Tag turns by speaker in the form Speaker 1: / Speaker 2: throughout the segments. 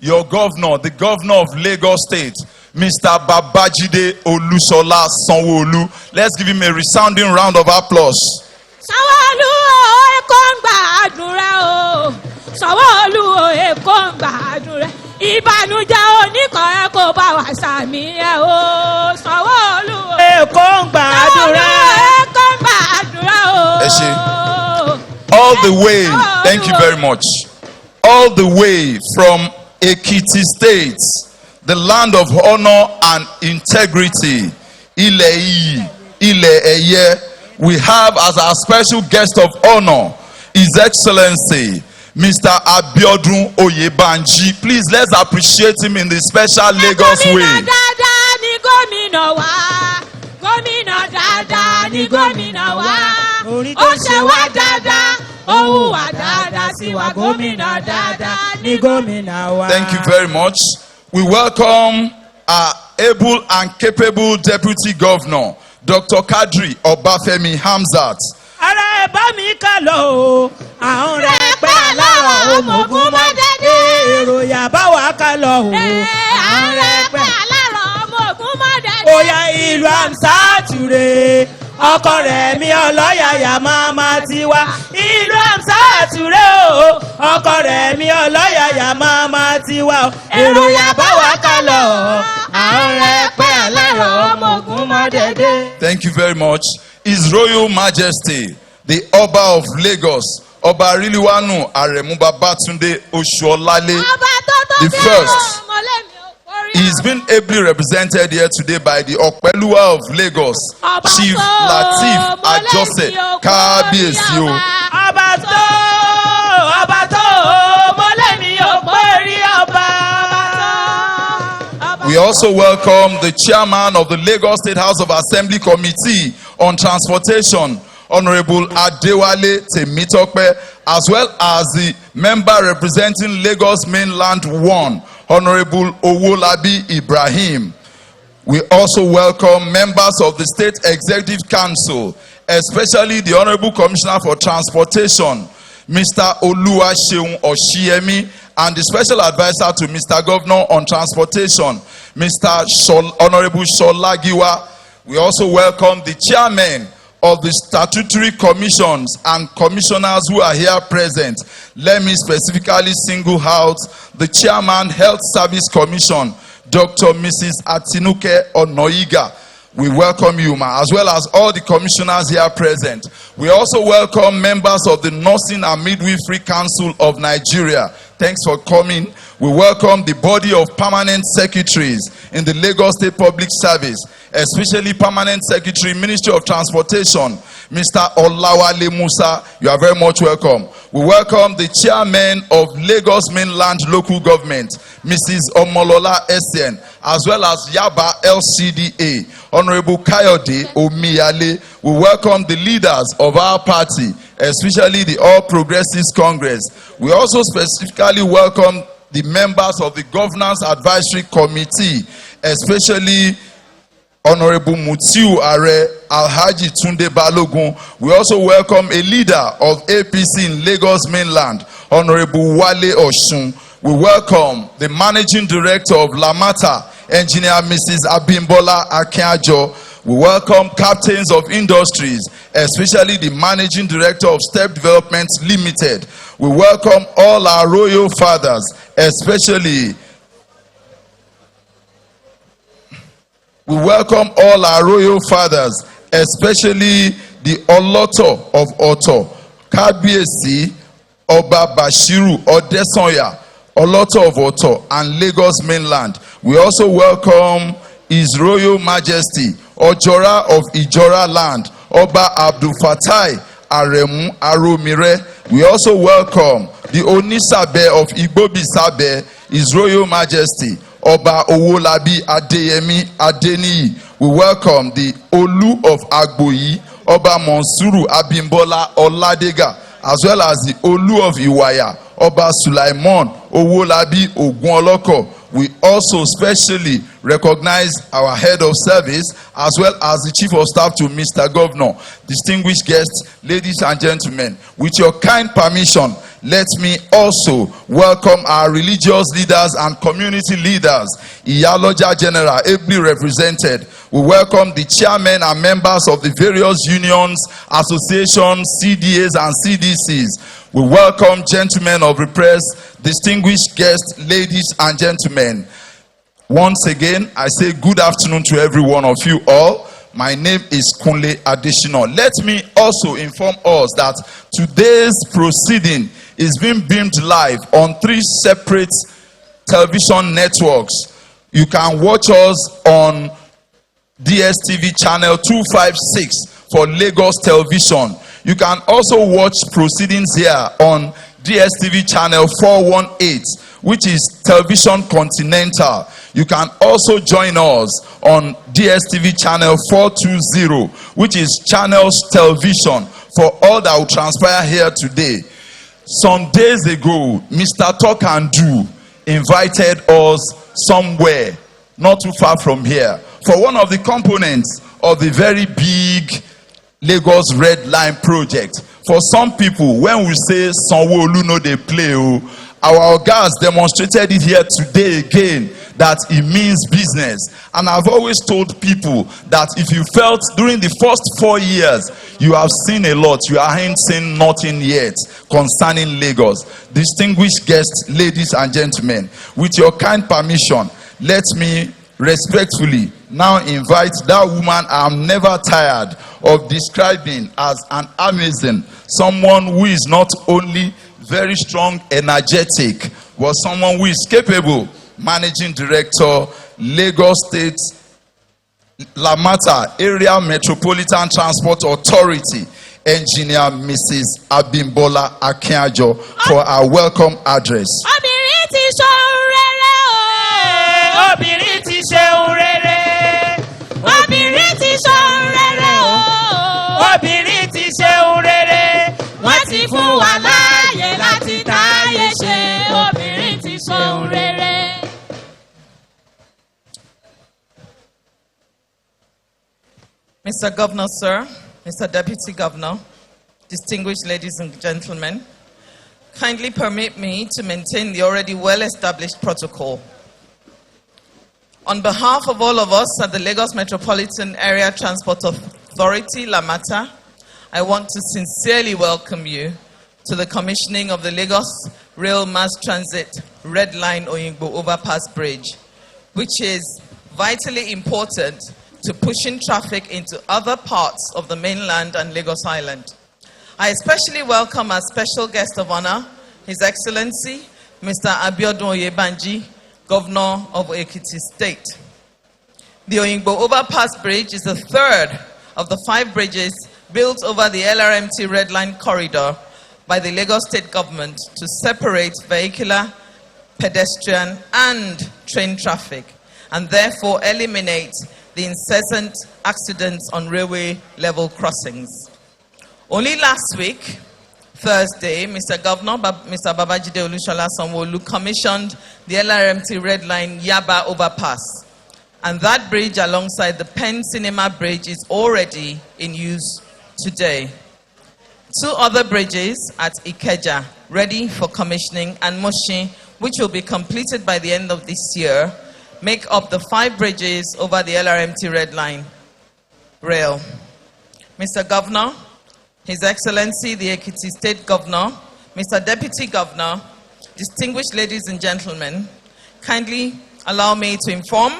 Speaker 1: your governor, the governor of Lagos State, Mr. Babajide Olusola Sanwo-Olu. Let's give him a resounding round of applause.
Speaker 2: Sanwo-Olu ekongba adure o. Sanwo-Olu ekongba adure. Ìbànújẹ́ oníkan kò bá wa sàmì ẹ o. Sanwo-Olu
Speaker 3: ekongba adure.
Speaker 2: Ekongba adure o.
Speaker 1: All the way, thank you very much. All the way from Ekiti State, the land of honor and integrity, Ile Eye, we have as our special guest of honor His Excellency Mr. Abiodun Oyebanji. Please let's appreciate him in the special Lagos way. Thank you very much. We welcome our able and capable Deputy Governor, Dr. Kadri Obafemi Hamzat.
Speaker 3: Oya ìlú Amsature, ọkọ rẹ̀ mi ọlọ́yàyà máma tiwa. Ìlú Amsature o, ọkọ rẹ̀ mi ọlọ́yàyà máma tiwa. Èrò yàbá wa ká lọ, àwọn rẹ̀ pẹ́ alárọ̀ ọmọ ogun mọ́dẹ́dẹ́.
Speaker 1: Thank you very much. His Royal Majesty, the Oba of Lagos, Oba Riliwanu Aremu Babatunde Oshuolale, the first. He's been ably represented here today by the Opeluwa of Lagos, Chief Lateef Ajose Kábíyèsí o. We also welcome the chairman of the Lagos State House of Assembly Committee on Transportation, Honorable Adewale Temitope, as well as the member representing Lagos Mainland 1, Honorable Owolabi Ibrahim. We also welcome members of the State Executive Council, especially the Honorable Commissioner for Transportation, Mr. Oluwaseun Oshiemi, and the Special Advisor to Mr. Governor on Transportation, Mr. Honorable Sholagiwa. We also welcome the chairman of the statutory commissions and commissioners who are here present. Let me specifically single out the chairman, Health Service Commission, Dr. Mrs. Atinuke Onoiga. We welcome you, ma, as well as all the commissioners here present. We also welcome members of the Nursing and Midwifery Council of Nigeria. Thanks for coming. We welcome the body of permanent secretaries in the Lagos State Public Service, especially Permanent Secretary, Ministry of Transportation, Mr. Olawale Musa. You are very much welcome. We welcome the chairman of Lagos Mainland Local Government, Mrs. Omolola Essien, as well as Yaba LCDA, Honorable Kayode Omiyale. We welcome the leaders of our party, especially the All Progressives Congress. We also specifically welcome the members of the Governance Advisory Committee, especially Honorable Mutiu Are Alhaji Tunde Balogun. We also welcome a leader of APC in Lagos Mainland, Honorable Wale Oshun. We welcome the Managing Director of LAMATA, Engineer Mrs. Abimbola Akinjo. We welcome captains of industries, especially the Managing Director of Step Development Limited. We welcome all our royal fathers, especially the Oloto of Oto, Kabiyesi, Oba Bashiru Odesanya, Oloto of Oto, and Lagos Mainland. We also welcome His Royal Majesty, Ojora of Ijora Land, Oba Abdul Fatai Aremu Aromire. We also welcome the Onisabe of Igbobi Sabe, His Royal Majesty, Oba Owolabi Adeyemi Adeniyi. We welcome the Olu of Agboyi, Oba Monsuru Abimbola Oladega, as well as the Olu of Iwaya, Oba Sulaiman Owolabi Ogunoloko. We also specially recognize our head of service as well as the chief of staff to Mr. Governor. Distinguished guests, ladies and gentlemen, with your kind permission, let me also welcome our religious leaders and community leaders. Iyaloja General, ably represented. We welcome the chairmen and members of the various unions, associations, CDAs and CDCs. We welcome gentlemen of the press, distinguished guests, ladies and gentlemen. Once again, I say good afternoon to every one of you all. My name is Kunle Adeshino. Let me also inform us that today's proceeding is being beamed live on 3 separate television networks. You can watch us on DSTV channel 256 for Lagos Television. You can also watch proceedings here on DSTV channel 418, which is Television Continental. You can also join us on DSTV channel 420, which is Channels Television, for all that will transpire here today. Some days ago, Mr. Talk and Do invited us somewhere not too far from here for one of the components of the very big Lagos Red Line project. For some people, when we say Sanwo-Olu no dey play, our guys demonstrated it here today again that it means business. And I've always told people that if you felt during the first 4 years you have seen a lot, you haven't seen nothing yet concerning Lagos. Distinguished guests, ladies and gentlemen, with your kind permission, let me respectfully now invite that woman I'm never tired of describing as an amazing, someone who is not only very strong, energetic, but someone who is capable. Managing Director, Lagos State LAMATA Area Metropolitan Transport Authority, Engineer Mrs. Abimbola Akinjo, for our welcome address.
Speaker 2: Obìnrin ti ṣohun rere o.
Speaker 3: Obìnrin ti ṣeun rere.
Speaker 2: Obìnrin ti ṣohun rere o.
Speaker 3: Obìnrin ti ṣeun rere.
Speaker 2: Wọ́n ti fún wa láàyè láti táyé ṣe. Obìnrin ti ṣohun rere.
Speaker 4: Mr. Governor, sir, Mr. Deputy Governor, distinguished ladies and gentlemen, kindly permit me to maintain the already well-established protocol. On behalf of all of us at the Lagos Metropolitan Area Transport Authority, LAMATA, I want to sincerely welcome you to the commissioning of the Lagos Rail Mass Transit Red Line Oyingbo Overpass Bridge, which is vitally important to pushing traffic into other parts of the mainland and Lagos Island. I especially welcome our special guest of honor, His Excellency, Mr. Abiodun Oyebanji, Governor of Ekiti State. The Oyingbo Overpass Bridge is the 3rd of the 5 bridges built over the LRMT Red Line corridor by the Lagos State government to separate vehicular, pedestrian, and train traffic, and therefore eliminate the incessant accidents on railway level crossings. Only last week, Thursday, Mr. Governor, Mr. Babajide Olusola Sanwo-Olu commissioned the LRMT Red Line Yaba Overpass, and that bridge alongside the Penn Cinema Bridge is already in use today. 2 other bridges at Ikeja, ready for commissioning, and Mushin, which will be completed by the end of this year, make up the 5 bridges over the LRMT Red Line rail. Mr. Governor, His Excellency, the Ekiti State Governor, Mr. Deputy Governor, distinguished ladies and gentlemen, kindly allow me to inform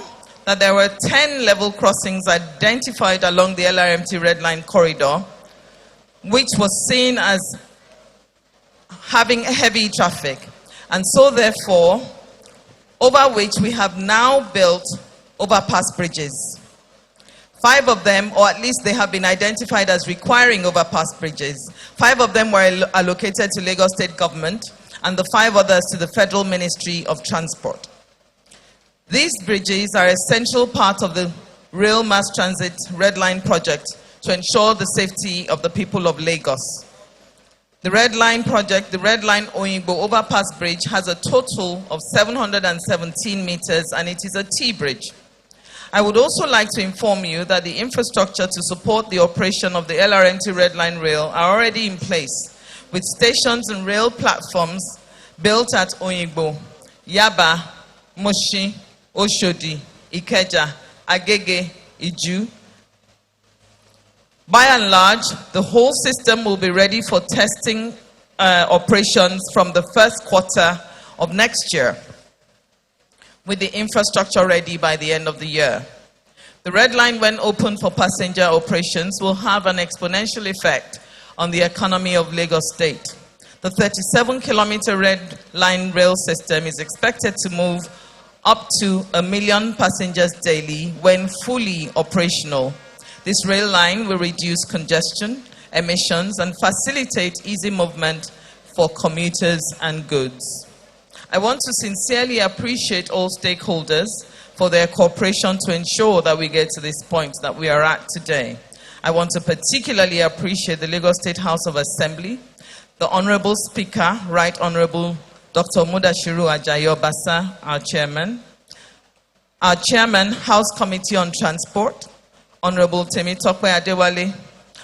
Speaker 4: that there were 10 level crossings identified along the LRMT Red Line corridor, which was seen as having heavy traffic, and so therefore, over which we have now built overpass bridges. 5 of them, or at least they have been identified as requiring overpass bridges. 5 of them were allocated to Lagos State Government, and the 5 others to the Federal Ministry of Transport. These bridges are an essential part of the Rail Mass Transit Red Line project to ensure the safety of the people of Lagos. The Red Line project, the Red Line Oyingbo Overpass Bridge, has a total of 717 meters, and it is a T-bridge. I would also like to inform you that the infrastructure to support the operation of the LRMT Red Line Rail are already in place, with stations and rail platforms built at Oyingbo, Yaba, Mushin, Oshodi, Ikeja, Agege, Iju. By and large, the whole system will be ready for testing operations from the first quarter of next year, with the infrastructure ready by the end of the year. The red line, when open for passenger operations, will have an exponential effect on the economy of Lagos State. The 37-kilometer red line rail system is expected to move up to 1 million passengers daily when fully operational. This rail line will reduce congestion, emissions, and facilitate easy movement for commuters and goods. I want to sincerely appreciate all stakeholders for their cooperation to ensure that we get to this point that we are at today. I want to particularly appreciate the Lagos State House of Assembly, the Honorable Speaker, Right Honorable Dr. Mudashiru Ajayi Obasa, our Chairman, House Committee on Transport, Honorable Temitope Adewale.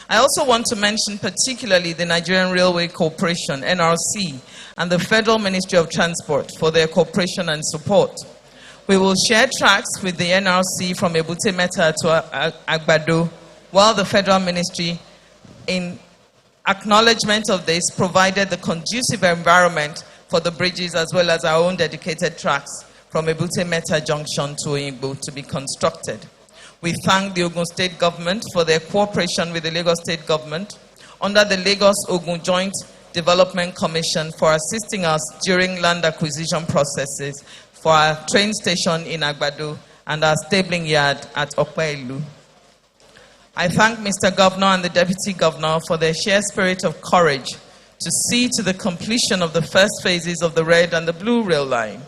Speaker 4: I also want to mention particularly the Nigerian Railway Corporation, NRC, and the Federal Ministry of Transport for their cooperation and support. We will share tracks with the NRC from Ebute Metta to Agbado, while the Federal Ministry, in acknowledgement of this, provided the conducive environment for the bridges as well as our own dedicated tracks from Ebute Metta Junction to Oyingbo to be constructed. We thank the Ogun State Government for their cooperation with the Lagos State Government under the Lagos-Ogun Joint Development Commission for assisting us during land acquisition processes for our train station in Agbado and our stabling yard at Okpailu. I thank Mr. Governor and the Deputy Governor for their sheer spirit of courage to see to the completion of the first phases of the red and the blue rail line.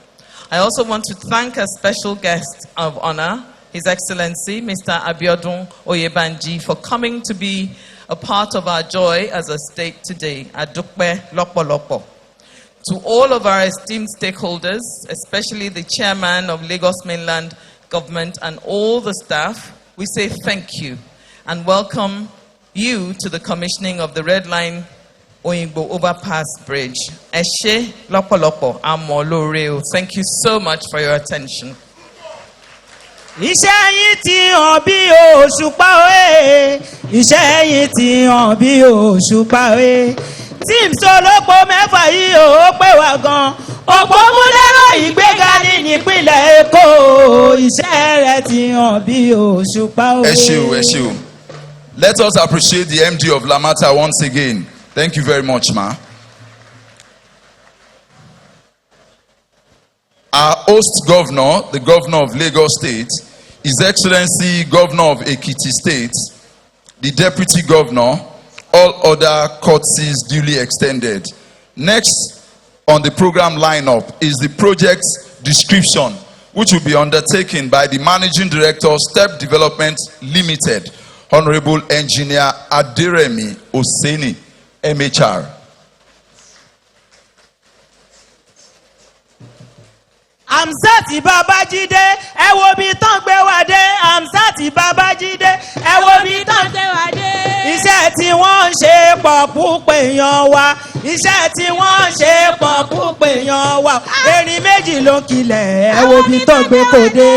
Speaker 4: I also want to thank a special guest of honor, His Excellency, Mr. Abiodun Oyebanji, for coming to be a part of our joy as a state today. Adukbe Lopo Lopo. To all of our esteemed stakeholders, especially the Chairman of Lagos Mainland Government and all the staff, we say thank you and welcome you to the commissioning of the Red Line Oyingbo Overpass Bridge. Eshe Lopo Lopo Amoloreo. Thank you so much for your attention.
Speaker 3: Iṣẹ́ yìí ti hàn bí òṣùpá òye. Iṣẹ́ yìí ti hàn bí òṣùpá òye. Teams olóko mẹ́fà yìí ò pé wá gan. Òpómúlérò ìgbéga ní ìpínlẹ̀ Èkó. Iṣẹ́ rẹ̀ ti hàn bí òṣùpá òye.
Speaker 1: Ẹ ṣé. Let us appreciate the MD of LAMATA once again. Thank you very much, ma. Our host governor, the governor of Lagos State, His Excellency Governor of Ekiti State, the deputy governor, all other courtesies duly extended. Next on the program lineup is the project description, which will be undertaken by the Managing Director of Step Development Limited, Honorable Engineer Aderemi Oseni, MHR.
Speaker 3: Amsati Babajide, ẹ wo bí tán gbé wá dé. Amsati Babajide, ẹ wo bí tán gbé wá dé. Iṣẹ́ tí wọ́n ń ṣe pọ̀ púpọ̀ èèyàn wa. Iṣẹ́ tí wọ́n ń ṣe pọ̀ púpọ̀ èèyàn wa. Erin méjì ló kilẹ̀, ẹ wo bí tán gbé kò dé.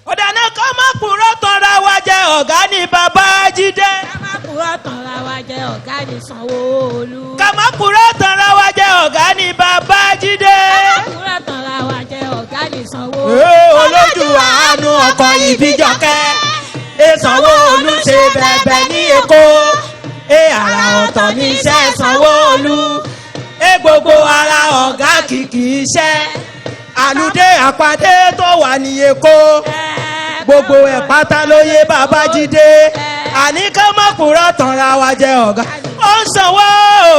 Speaker 3: Ọ̀dàná kọ́ má kúrò tanra wa jẹ ọ̀gá ní Babajide.
Speaker 2: Ká má kúrò tanra wa jẹ ọ̀gá ní Sanwó-Olú.
Speaker 3: Ká má kúrò tanra wa jẹ ọ̀gá ní Babajide.
Speaker 2: Ká má kúrò tanra wa jẹ ọ̀gá ní Sanwó-Olú.
Speaker 3: Olójú àánú ọkọ̀ ìbíjọkẹ́. Sanwó-Olú ṣe bẹ̀bẹ̀ ní Èkó. Àrà ọ̀tọ̀ ní iṣẹ́ Sanwó-Olú. Gbogbo ara ọ̀gá kìkì iṣẹ́. Àlùdé àpàdé tó wà ní Èkó. Gbogbo ẹ̀ pátá ló yé Babájídé. Àní ká má kúrò tanra wa jẹ ọ̀gá. Ó ń sanwó o.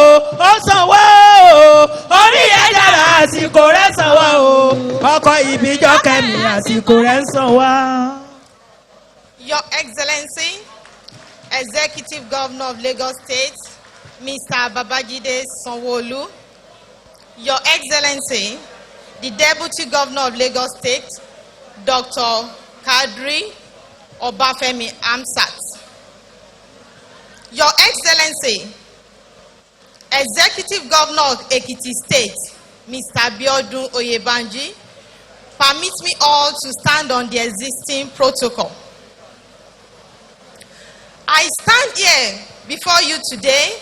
Speaker 3: Orí ẹ̀ dára àsìkò rẹ̀ sanwó o. Ọkọ̀ ìbíjọkẹ́ mi àsìkò rẹ̀ ń sanwó.
Speaker 5: Your Excellency, Executive Governor of Lagos State, Mr. Babajide Sanwo-Olu, Your Excellency, the Deputy Governor of Lagos State, Dr. Kadri Obafemi Amsat, Your Excellency, Executive Governor of Ekiti State, Mr. Biodun Oyebanji, permit me all to stand on the existing protocol. I stand here before you today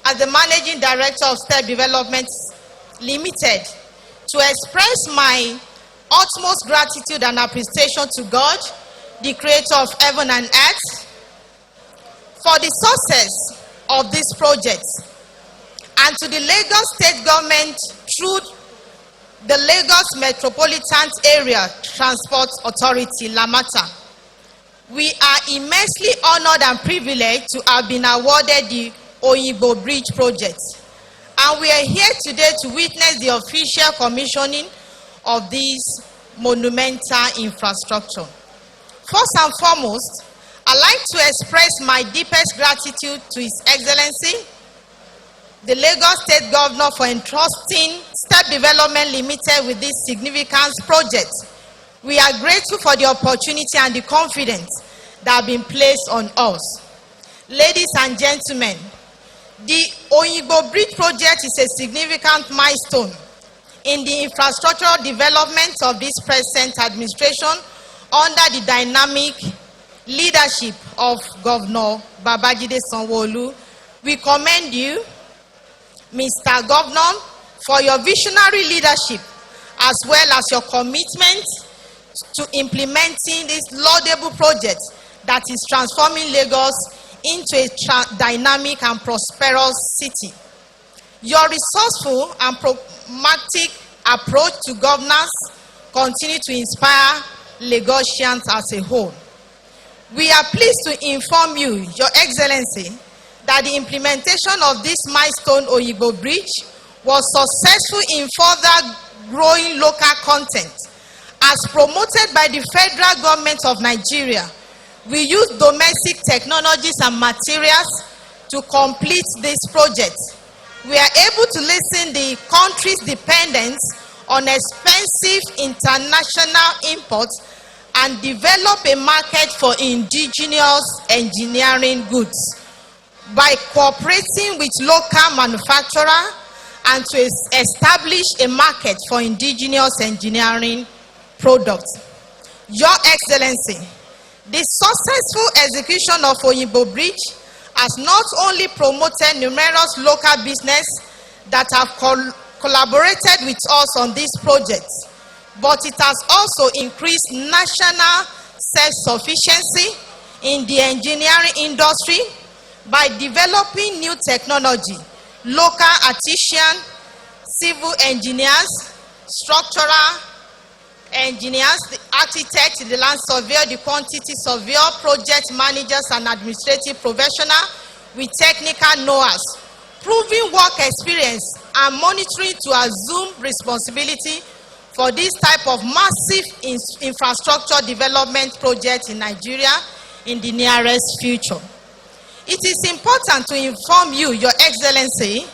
Speaker 5: as the Managing Director of Step Development Limited to express my utmost gratitude and appreciation to God, the Creator of heaven and earth, for the success of this project, and to the Lagos State Government through the Lagos Metropolitan Area Transport Authority, LAMATA. We are immensely honored and privileged to have been awarded the Oyingbo Bridge project, and we are here today to witness the official commissioning of this monumental infrastructure. First and foremost, I'd like to express my deepest gratitude to His Excellency, the Lagos State Governor, for entrusting Step Development Limited with this significant project. We are grateful for the opportunity and the confidence that have been placed on us. Ladies and gentlemen, the Oyingbo Bridge project is a significant milestone in the infrastructural development of this present administration under the dynamic leadership of Governor Babajide Sanwo-Olu. We commend you, Mr. Governor, for your visionary leadership as well as your commitment to implementing this laudable project that is transforming Lagos into a dynamic and prosperous city. Your resourceful and pragmatic approach to governance continue to inspire Lagosians as a whole. We are pleased to inform you, Your Excellency, that the implementation of this milestone Oyingbo Bridge was successful in further growing local content. As promoted by the federal government of Nigeria, we use domestic technologies and materials to complete this project. We are able to lessen the country's dependence on expensive international imports and develop a market for indigenous engineering goods by cooperating with local manufacturers and to establish a market for indigenous engineering products. Your Excellency, the successful execution of Oyingbo Bridge has not only promoted numerous local business that have collaborated with us on this project, but it has also increased national self-sufficiency in the engineering industry by developing new technology. Local artisans, civil engineers, structural engineers, the architects, the land surveyor, the quantity surveyor, project managers, and administrative professionals with technical know-how, proving work experience, and monitoring to assume responsibility for this type of massive infrastructure development project in Nigeria in the nearest future. It is important to inform you, Your Excellency,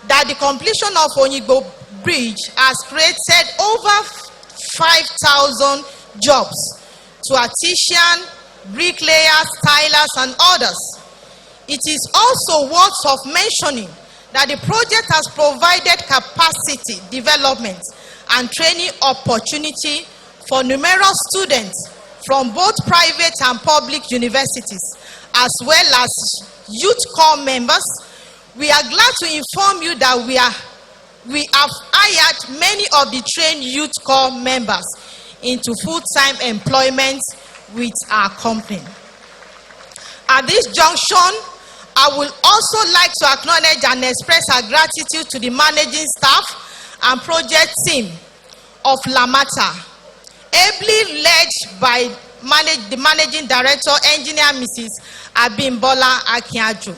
Speaker 5: that the completion of Oyingbo Bridge has created over 5,000 jobs to artisans, bricklayers, tilers, and others. It is also worth of mentioning that the project has provided capacity development and training opportunity for numerous students from both private and public universities, as well as youth corps members. We are glad to inform you that we have hired many of the trained youth corps members into full-time employment with our company. At this junction, I would also like to acknowledge and express our gratitude to the managing staff and project team of LAMATA, ably led by the managing director, engineer Mrs. Abimbola Akiaju.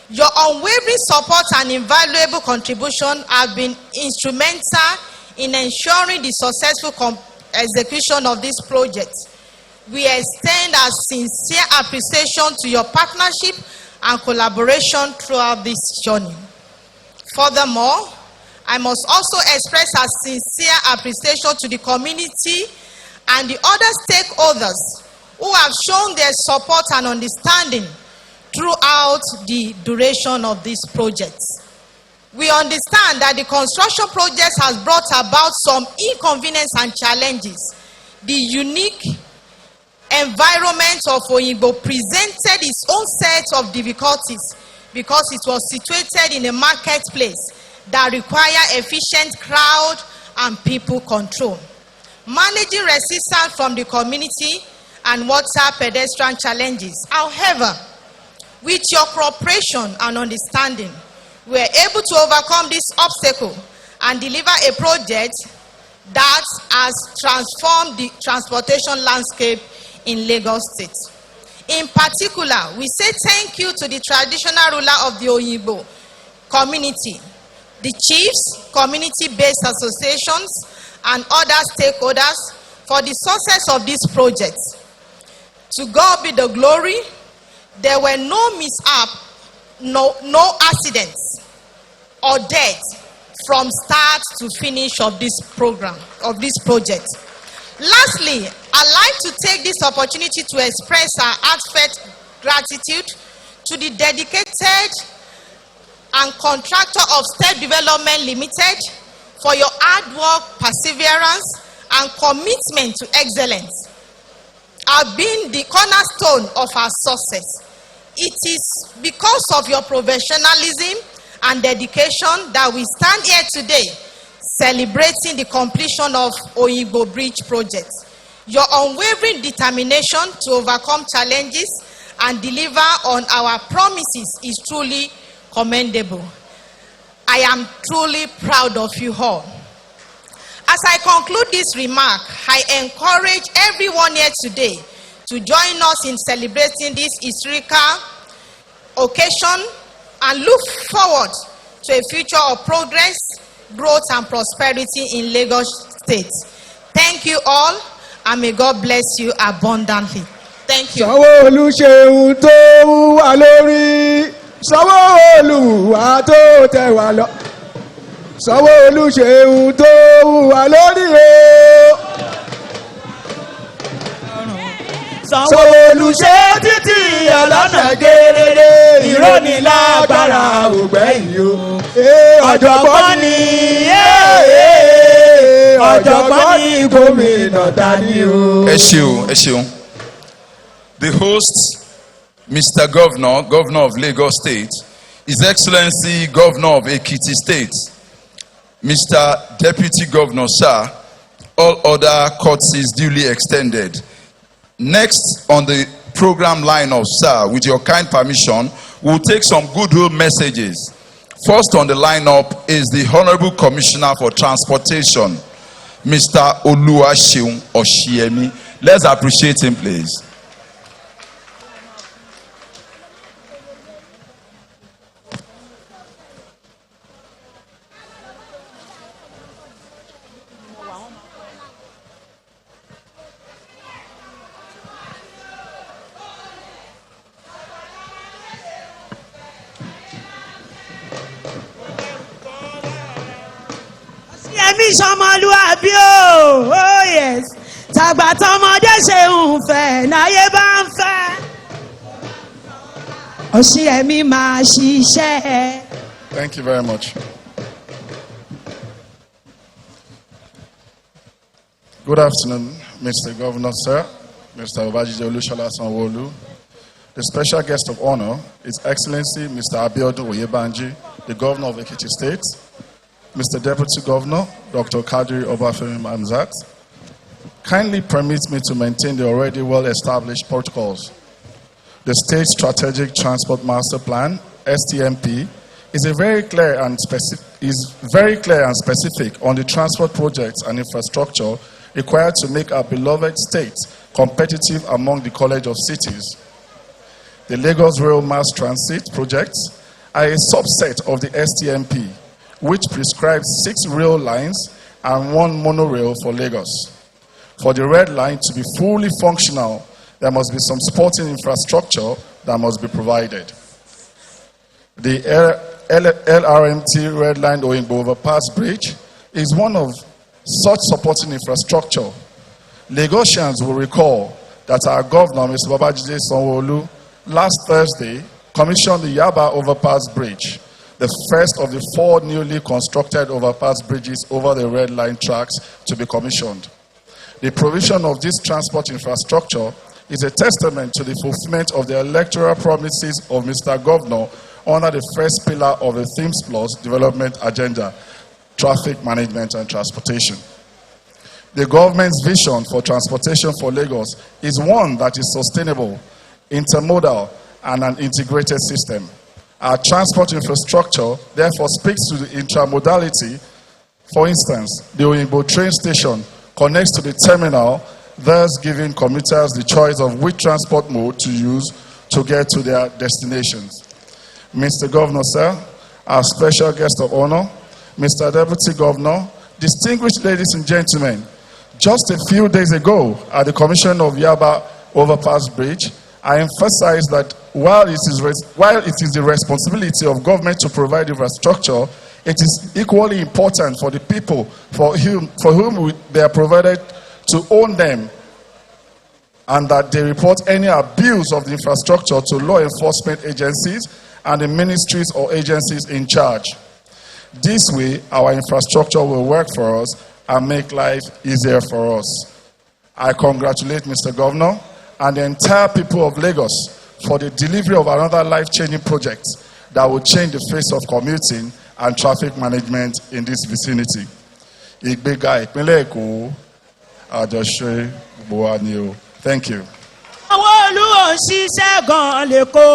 Speaker 5: Your unwavering support and invaluable contribution have been instrumental in ensuring the successful execution of this project. We extend our sincere appreciation to your partnership and collaboration throughout this journey. Furthermore, I must also express our sincere appreciation to the community and the other stakeholders who have shown their support and understanding throughout the duration of this project. We understand that the construction project has brought about some inconvenience and challenges. The unique environment of Oyingbo presented its own set of difficulties because it was situated in a marketplace that require efficient crowd and people control. Managing resistance from the community and water pedestrian challenges. However, with your cooperation and understanding, we were able to overcome this obstacle and deliver a project that has transformed the transportation landscape in Lagos State. In particular, we say thank you to the traditional ruler of the Oyingbo community, the chiefs, community-based associations, and other stakeholders for the success of this project. To God be the glory. There were no mishap, no accidents or death from start to finish of this program, of this project. Lastly, I'd like to take this opportunity to express our heartfelt gratitude to the dedicated and contractor of State Development Limited for your hard work, perseverance, and commitment to excellence have been the cornerstone of our success. It is because of your professionalism and dedication that we stand here today celebrating the completion of Oyingbo Bridge project. Your unwavering determination to overcome challenges and deliver on our promises is truly commendable. I am truly proud of you all. As I conclude this remark, I encourage everyone here today to join us in celebrating this historical occasion and look forward to a future of progress, growth, and prosperity in Lagos State. Thank you all, and may God bless you abundantly. Thank you.
Speaker 6: Sanwó-Olú ṣeun tó wú wa lórí. Sanwó-Olú wà tó tẹ́ wa lọ. Sanwó-Olú ṣeun tó wú wa lórí o.
Speaker 3: Sanwó-Olú ṣe títí ọlọ́nà gerere, ìrónilágbára ògbẹ́yìn o. Ọ̀jọ̀gbọ́n ni ọ̀jọ̀gbọ́n ni gómìnà dání o.
Speaker 1: Ẹ ṣeun. The host, Mr. Governor of Lagos State, His Excellency Governor of Ekiti State, Mr. Deputy Governor, sir, all other courtesies duly extended. Next on the program lineup, sir, with your kind permission, we'll take some goodwill messages. First on the lineup is the Honorable Commissioner for Transportation, Mr. Oluwaseun Oshiemi. Let's appreciate him, please.
Speaker 3: Sọmọlúwàbí o, oh yes, tàgbà tọmọdé ṣe ń fẹ́ náyé bá ń fẹ́. Oshiemi máa ṣiṣẹ́.
Speaker 7: Thank you very much. Good afternoon, Mr. Governor, sir, Mr. Obajide Olushola Sanwo-Olu. The special guest of honor is Excellency Mr. Abiodun Oyebanji, the Governor of Ekiti State, Mr. Deputy Governor, Dr. Kadri Obafemi Hamzat. Kindly permit me to maintain the already well-established protocols. The State Strategic Transport Master Plan, STMP, is very clear and specific on the transport projects and infrastructure required to make our beloved state competitive among the College of Cities. The Lagos Rail Mass Transit projects are a subset of the STMP, which prescribes 6 rail lines and 1 monorail for Lagos. For the red line to be fully functional, there must be some supporting infrastructure that must be provided. The LRMT Red Line Oyingbo Overpass Bridge is one of such supporting infrastructure. Lagosians will recall that our governor, Mr. Babajide Sanwo-Olu, last Thursday commissioned the Yaba Overpass Bridge, the first of the 4 newly constructed overpass bridges over the Red Line tracks to be commissioned. The provision of this transport infrastructure is a testament to the fulfillment of the electoral promises of Mr. Governor under the first pillar of the Themes Plus development agenda, traffic management and transportation. The government's vision for transportation for Lagos is one that is sustainable, intermodal, and an integrated system. Our transport infrastructure therefore speaks to the intramodality. For instance, the Oyingbo train station connects to the terminal, thus giving commuters the choice of which transport mode to use to get to their destinations. Mr. Governor, sir, our special guest of honor, Mr. Deputy Governor, distinguished ladies and gentlemen, just a few days ago at the commission of Yaba Overpass Bridge, I emphasized that while it is the responsibility of government to provide infrastructure, it is equally important for the people for whom they are provided to own them, and that they report any abuse of the infrastructure to law enforcement agencies and the ministries or agencies in charge. This way, our infrastructure will work for us and make life easier for us. I congratulate Mr. Governor and the entire people of Lagos for the delivery of another life-changing project that will change the face of commuting and traffic management in this vicinity. Ìgbéga ìpínlẹ̀ Èkó, àjọṣe gbogbo wa ni o. Thank you.
Speaker 3: Sanwó-Olú ò ń ṣiṣẹ́ gan-an l'Èkó.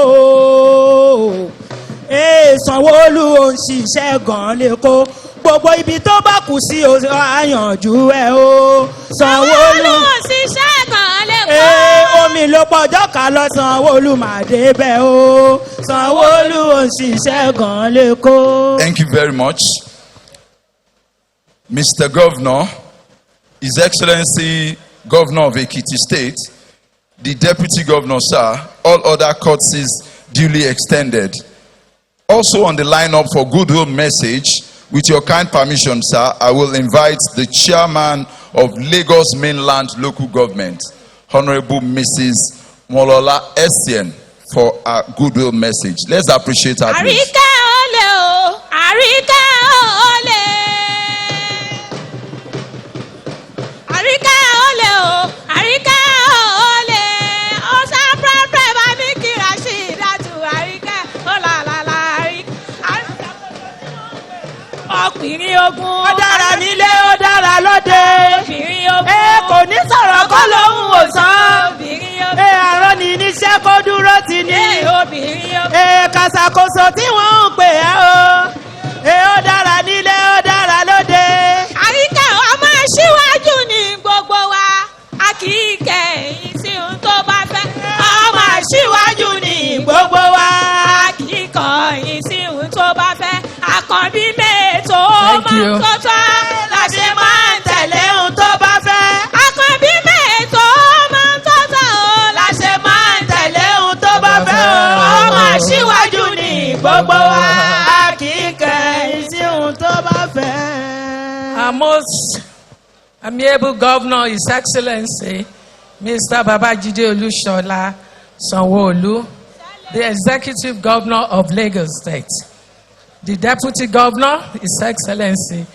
Speaker 3: Sanwó-Olú ò ń ṣiṣẹ́ gan-an l'Èkó. Gbogbo ibi tó bá kù sí àyànjú ẹ̀ o. Sanwó-Olú
Speaker 2: ò ń ṣiṣẹ́ gan-an l'Èkó.
Speaker 3: Omi ló pọ̀jọ́ ká lọ Sanwó-Olú máa débẹ̀ o. Sanwó-Olú ò ń ṣiṣẹ́ gan-an l'Èkó.
Speaker 1: Thank you very much. Mr. Governor, His Excellency Governor of Ekiti State, the Deputy Governor, sir, all other courtesies duly extended. Also on the lineup for Goodwill message, with your kind permission, sir, I will invite the Chairman of Lagos Mainland Local Government, Honorable Mrs. Molola Essien, for our Goodwill message. Let's appreciate her, please.
Speaker 2: Àríkà olè o, àríkà olè. Àríkà olè o, àríkà olè. Ó sá pẹ́pẹ́ bá mi kí Rashidatu àríkà. Ó làlàlà àríkà. Ọkùnrin ogun.
Speaker 3: Ó dára nílé, ó dára lóde.
Speaker 2: Obìnrin ogun.
Speaker 3: Kò ní sọ̀rọ̀ kọ́ lóhùn òsán.
Speaker 2: Obìnrin ogun.
Speaker 3: Àrọ́ ni níṣẹ́ kó dúró ti ní.
Speaker 2: Obìnrin ogun.
Speaker 3: Kàṣàkóso tí wọ́n ń pè é o. Ó dára nílé, ó dára lóde.
Speaker 2: Àríkà ọmọ aṣíwájú ni gbogbo wa. A kì í kẹ̀yìn sí ohun tó bá fẹ́. Ọmọ aṣíwájú ni gbogbo wa. A kì í kọ̀yìn sí ohun tó bá fẹ́. Àkànbí mẹ́ẹ̀tọ́ ọmọ tó tọ́ la ṣe máa ń tẹ̀lé ohun tó bá fẹ́. Àkànbí mẹ́ẹ̀tọ́ ọmọ tó tọ́ la ṣe máa ń tẹ̀lé ohun tó bá fẹ́. Ọmọ aṣíwájú ni gbogbo wa.
Speaker 3: A kì í kẹ̀yìn sí ohun tó bá fẹ́.
Speaker 8: Our most amiable Governor, His Excellency, Mr. Babajide Olushola Sanwo-Olu, the Executive Governor of Lagos State, the Deputy Governor, His Excellency,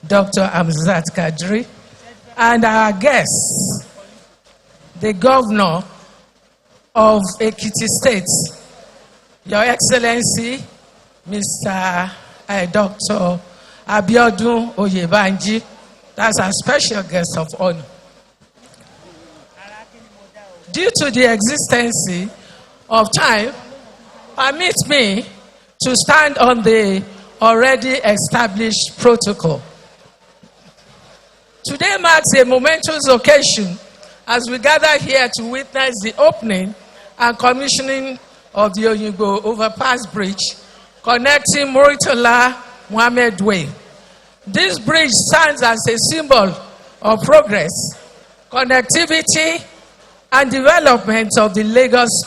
Speaker 8: Dr. Amzat Kadri, and our guests, the Governor of Ekiti State, Your Excellency, Mr. Dr. Abiodun Oyebanji, that's our special guest of honor. Due to the existence of time, permit me to stand on the already established protocol. Today marks a momentous occasion as we gather here to witness the opening and commissioning of the Oyingbo Overpass Bridge connecting Murtala Muhammad Way. This bridge stands as a symbol of progress, connectivity, and development of the Lagos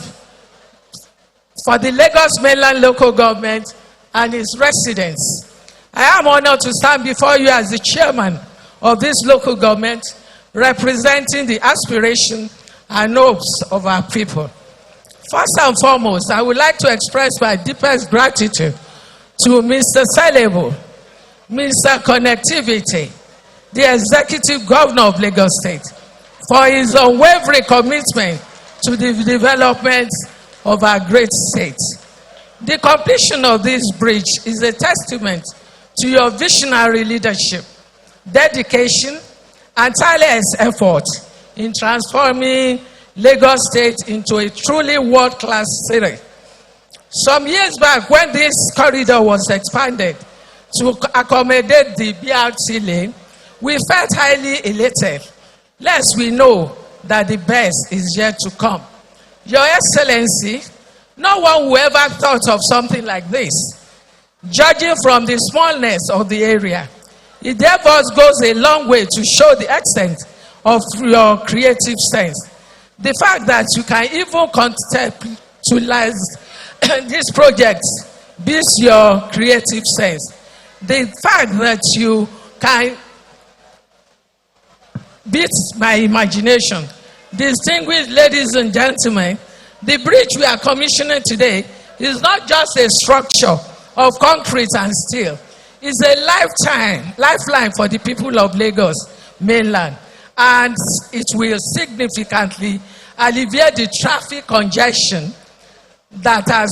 Speaker 8: Mainland Local Government and its residents. I am honored to stand before you as the chairman of this local government, representing the aspiration and hopes of our people. First and foremost, I would like to express my deepest gratitude to Mr. Salebo, Mr. Connectivity, the Executive Governor of Lagos State, for his unwavering commitment to the development of our great state. The completion of this bridge is a testament to your visionary leadership, dedication, and tireless effort in transforming Lagos State into a truly world-class city. Some years back, when this corridor was expanded to accommodate the BRT lane, we felt highly elated, lest we know that the best is yet to come. Your Excellency, no one who ever thought of something like this. Judging from the smallness of the area, it therefore goes a long way to show the extent of your creative sense. The fact that you can even conceptualize this project beats your creative sense. The fact that you can beat my imagination. Distinguished ladies and gentlemen, the bridge we are commissioning today is not just a structure of concrete and steel. It's a lifeline for the people of Lagos mainland, and it will significantly alleviate the traffic congestion that has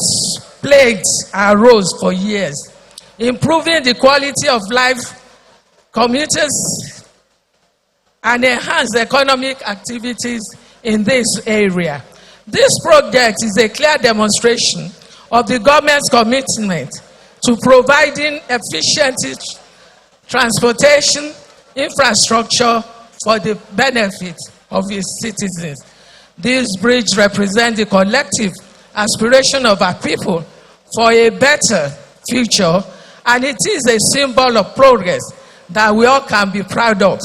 Speaker 8: plagued our roads for years, improving the quality of life commuters and enhance economic activities in this area. This project is a clear demonstration of the government's commitment to providing efficient transportation infrastructure for the benefit of its citizens. This bridge represents the collective aspiration of our people for a better future, and it is a symbol of progress that we all can be proud of.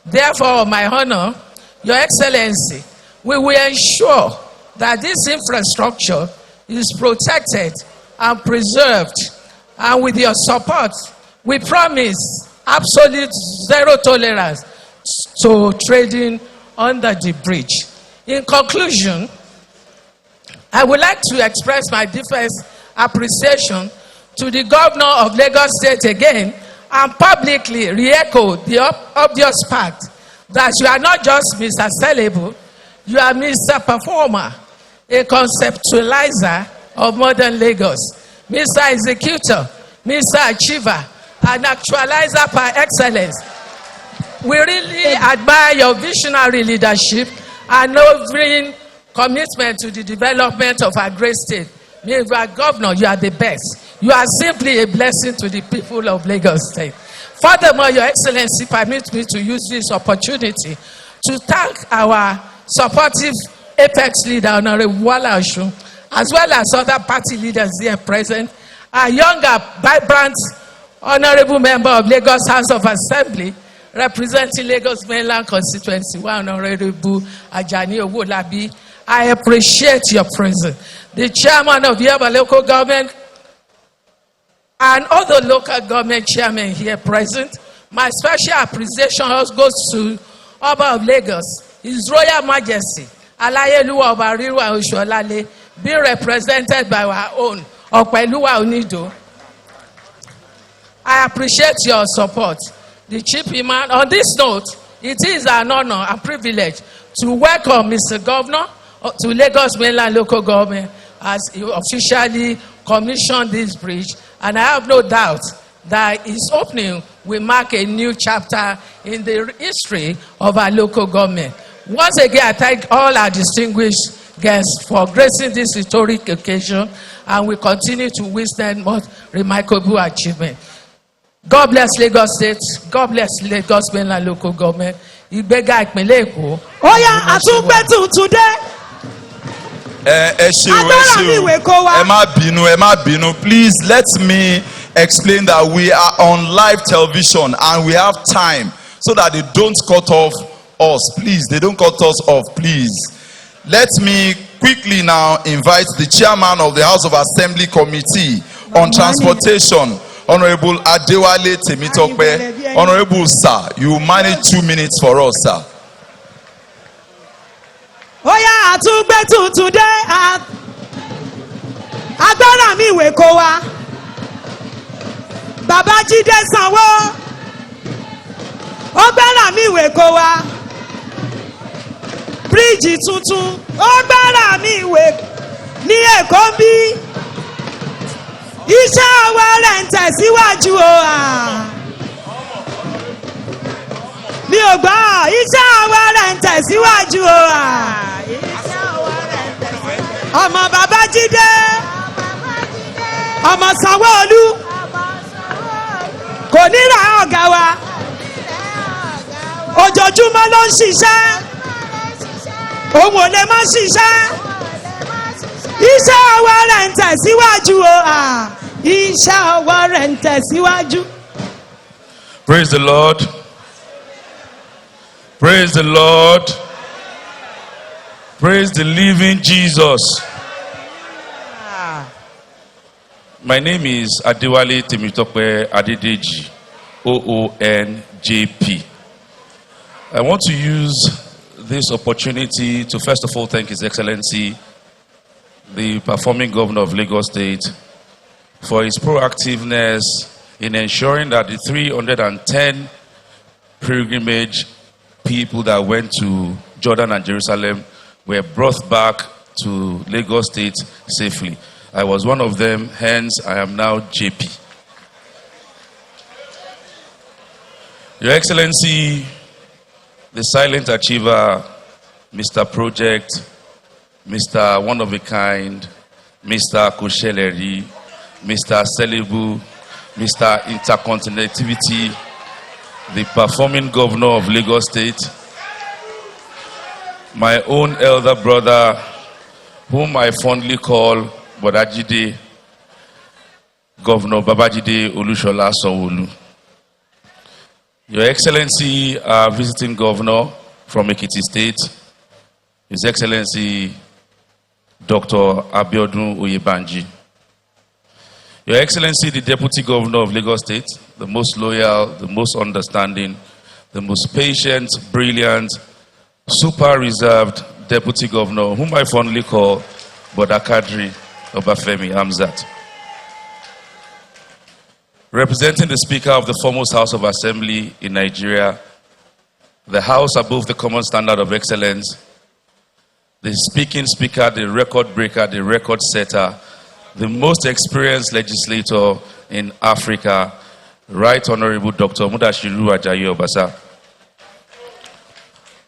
Speaker 8: Therefore, my honor, Your Excellency, we will ensure that this infrastructure is protected and preserved, and with your support, we promise absolute zero tolerance to trading under the bridge. In conclusion, I would like to express my deepest appreciation to the Governor of Lagos State again, and publicly re-echo the obvious fact that you are not just Mr. Salebo, you are Mr. Performer, a conceptualizer of modern Lagos, Mr. Executor, Mr. Achiever, an actualizer par excellence. We really admire your visionary leadership and unwavering commitment to the development of our great state. Mr. Governor, you are the best. You are simply a blessing to the people of Lagos State. Furthermore, Your Excellency, permit me to use this opportunity to thank our supportive Apex leader, Honorable Wala Oshun, as well as other party leaders here present, our younger, vibrant, Honorable Member of Lagos House of Assembly, representing Lagos Mainland Constituency, Honorable Ajani Owolabi. I appreciate your presence. The chairman of Yoruba local government and other local government chairmen here present. My special appreciation also goes to Oba of Lagos, His Royal Majesty, Alayeluwa Obariwa Oshuolale, being represented by our own Opeluwa Onido. I appreciate your support. The Chief Imam, on this note, it is an honor and privilege to welcome Mr. Governor to Lagos Mainland Local Government as he officially commissioned this bridge, and I have no doubt that its opening will mark a new chapter in the history of our local government. Once again, I thank all our distinguished guests for gracing this historic occasion, and we continue to wish them more remarkable achievement. God bless Lagos State. God bless Lagos Mainland Local Government. Ìgbéga ìpínlẹ̀ Èkó.
Speaker 3: Oya àtúgbẹ́tù today.
Speaker 1: Ẹ má bínú. Please let me explain that we are on live television and we have time so that they don't cut off us. Please, they don't cut us off, please. Let me quickly now invite the chairman of the House of Assembly Committee on Transportation, Honorable Adewale Temitope. Honorable Sir, you manage 2 minutes for us, sir.
Speaker 3: Oya àtúgbẹ́tù today. agbára mi ìwé kó wa Babájídé Sanwó ó gbára mi ìwé kó wa bíríìjì tuntun ó gbára mi ìwé ní Èkó ń bí iṣẹ́ ọwọ́ rẹ̀ ń tẹ̀síwájú o mi ò gbọ́ iṣẹ́ ọwọ́ rẹ̀ ń tẹ̀síwájú o ọmọ Babájídé ọmọ Sanwó-Olú kò ní ra ọ̀gá wa ojoojúmọ́ ló ń ṣiṣẹ́ òun ò lè má ṣiṣẹ́ iṣẹ́ ọwọ́ rẹ̀ ń tẹ̀síwájú o iṣẹ́ ọwọ́ rẹ̀ ń tẹ̀síwájú.
Speaker 1: Praise the Lord. Praise the Lord. Praise the living Jesus. My name is Adewale Temitope Adedeji, OONJP. I want to use this opportunity to first of all thank His Excellency, the performing governor of Lagos State, for his proactiveness in ensuring that the 310 pilgrimage people that went to Jordan and Jerusalem were brought back to Lagos State safely. I was one of them, hence I am now JP. Your Excellency, the silent achiever, Mr. Project, Mr. One of a Kind, Mr. Kosheleri, Mr. Celebu, Mr. Intercontinentality, the performing governor of Lagos State, my own elder brother, whom I fondly call Bodajide, Governor Babajide Olushola Sanwo-Olu. Your Excellency, our visiting governor from Ekiti State, His Excellency Dr. Abiodun Oyebanji. Your Excellency, the Deputy Governor of Lagos State, the most loyal, the most understanding, the most patient, brilliant, super reserved Deputy Governor, whom I fondly call Bodakadri Obafemi Hamzat. Representing the Speaker of the foremost House of Assembly in Nigeria, the House above the common standard of excellence, the speaking speaker, the record breaker, the record setter, the most experienced legislator in Africa, Right Honorable Dr. Mudashiru Ajayi Obasa.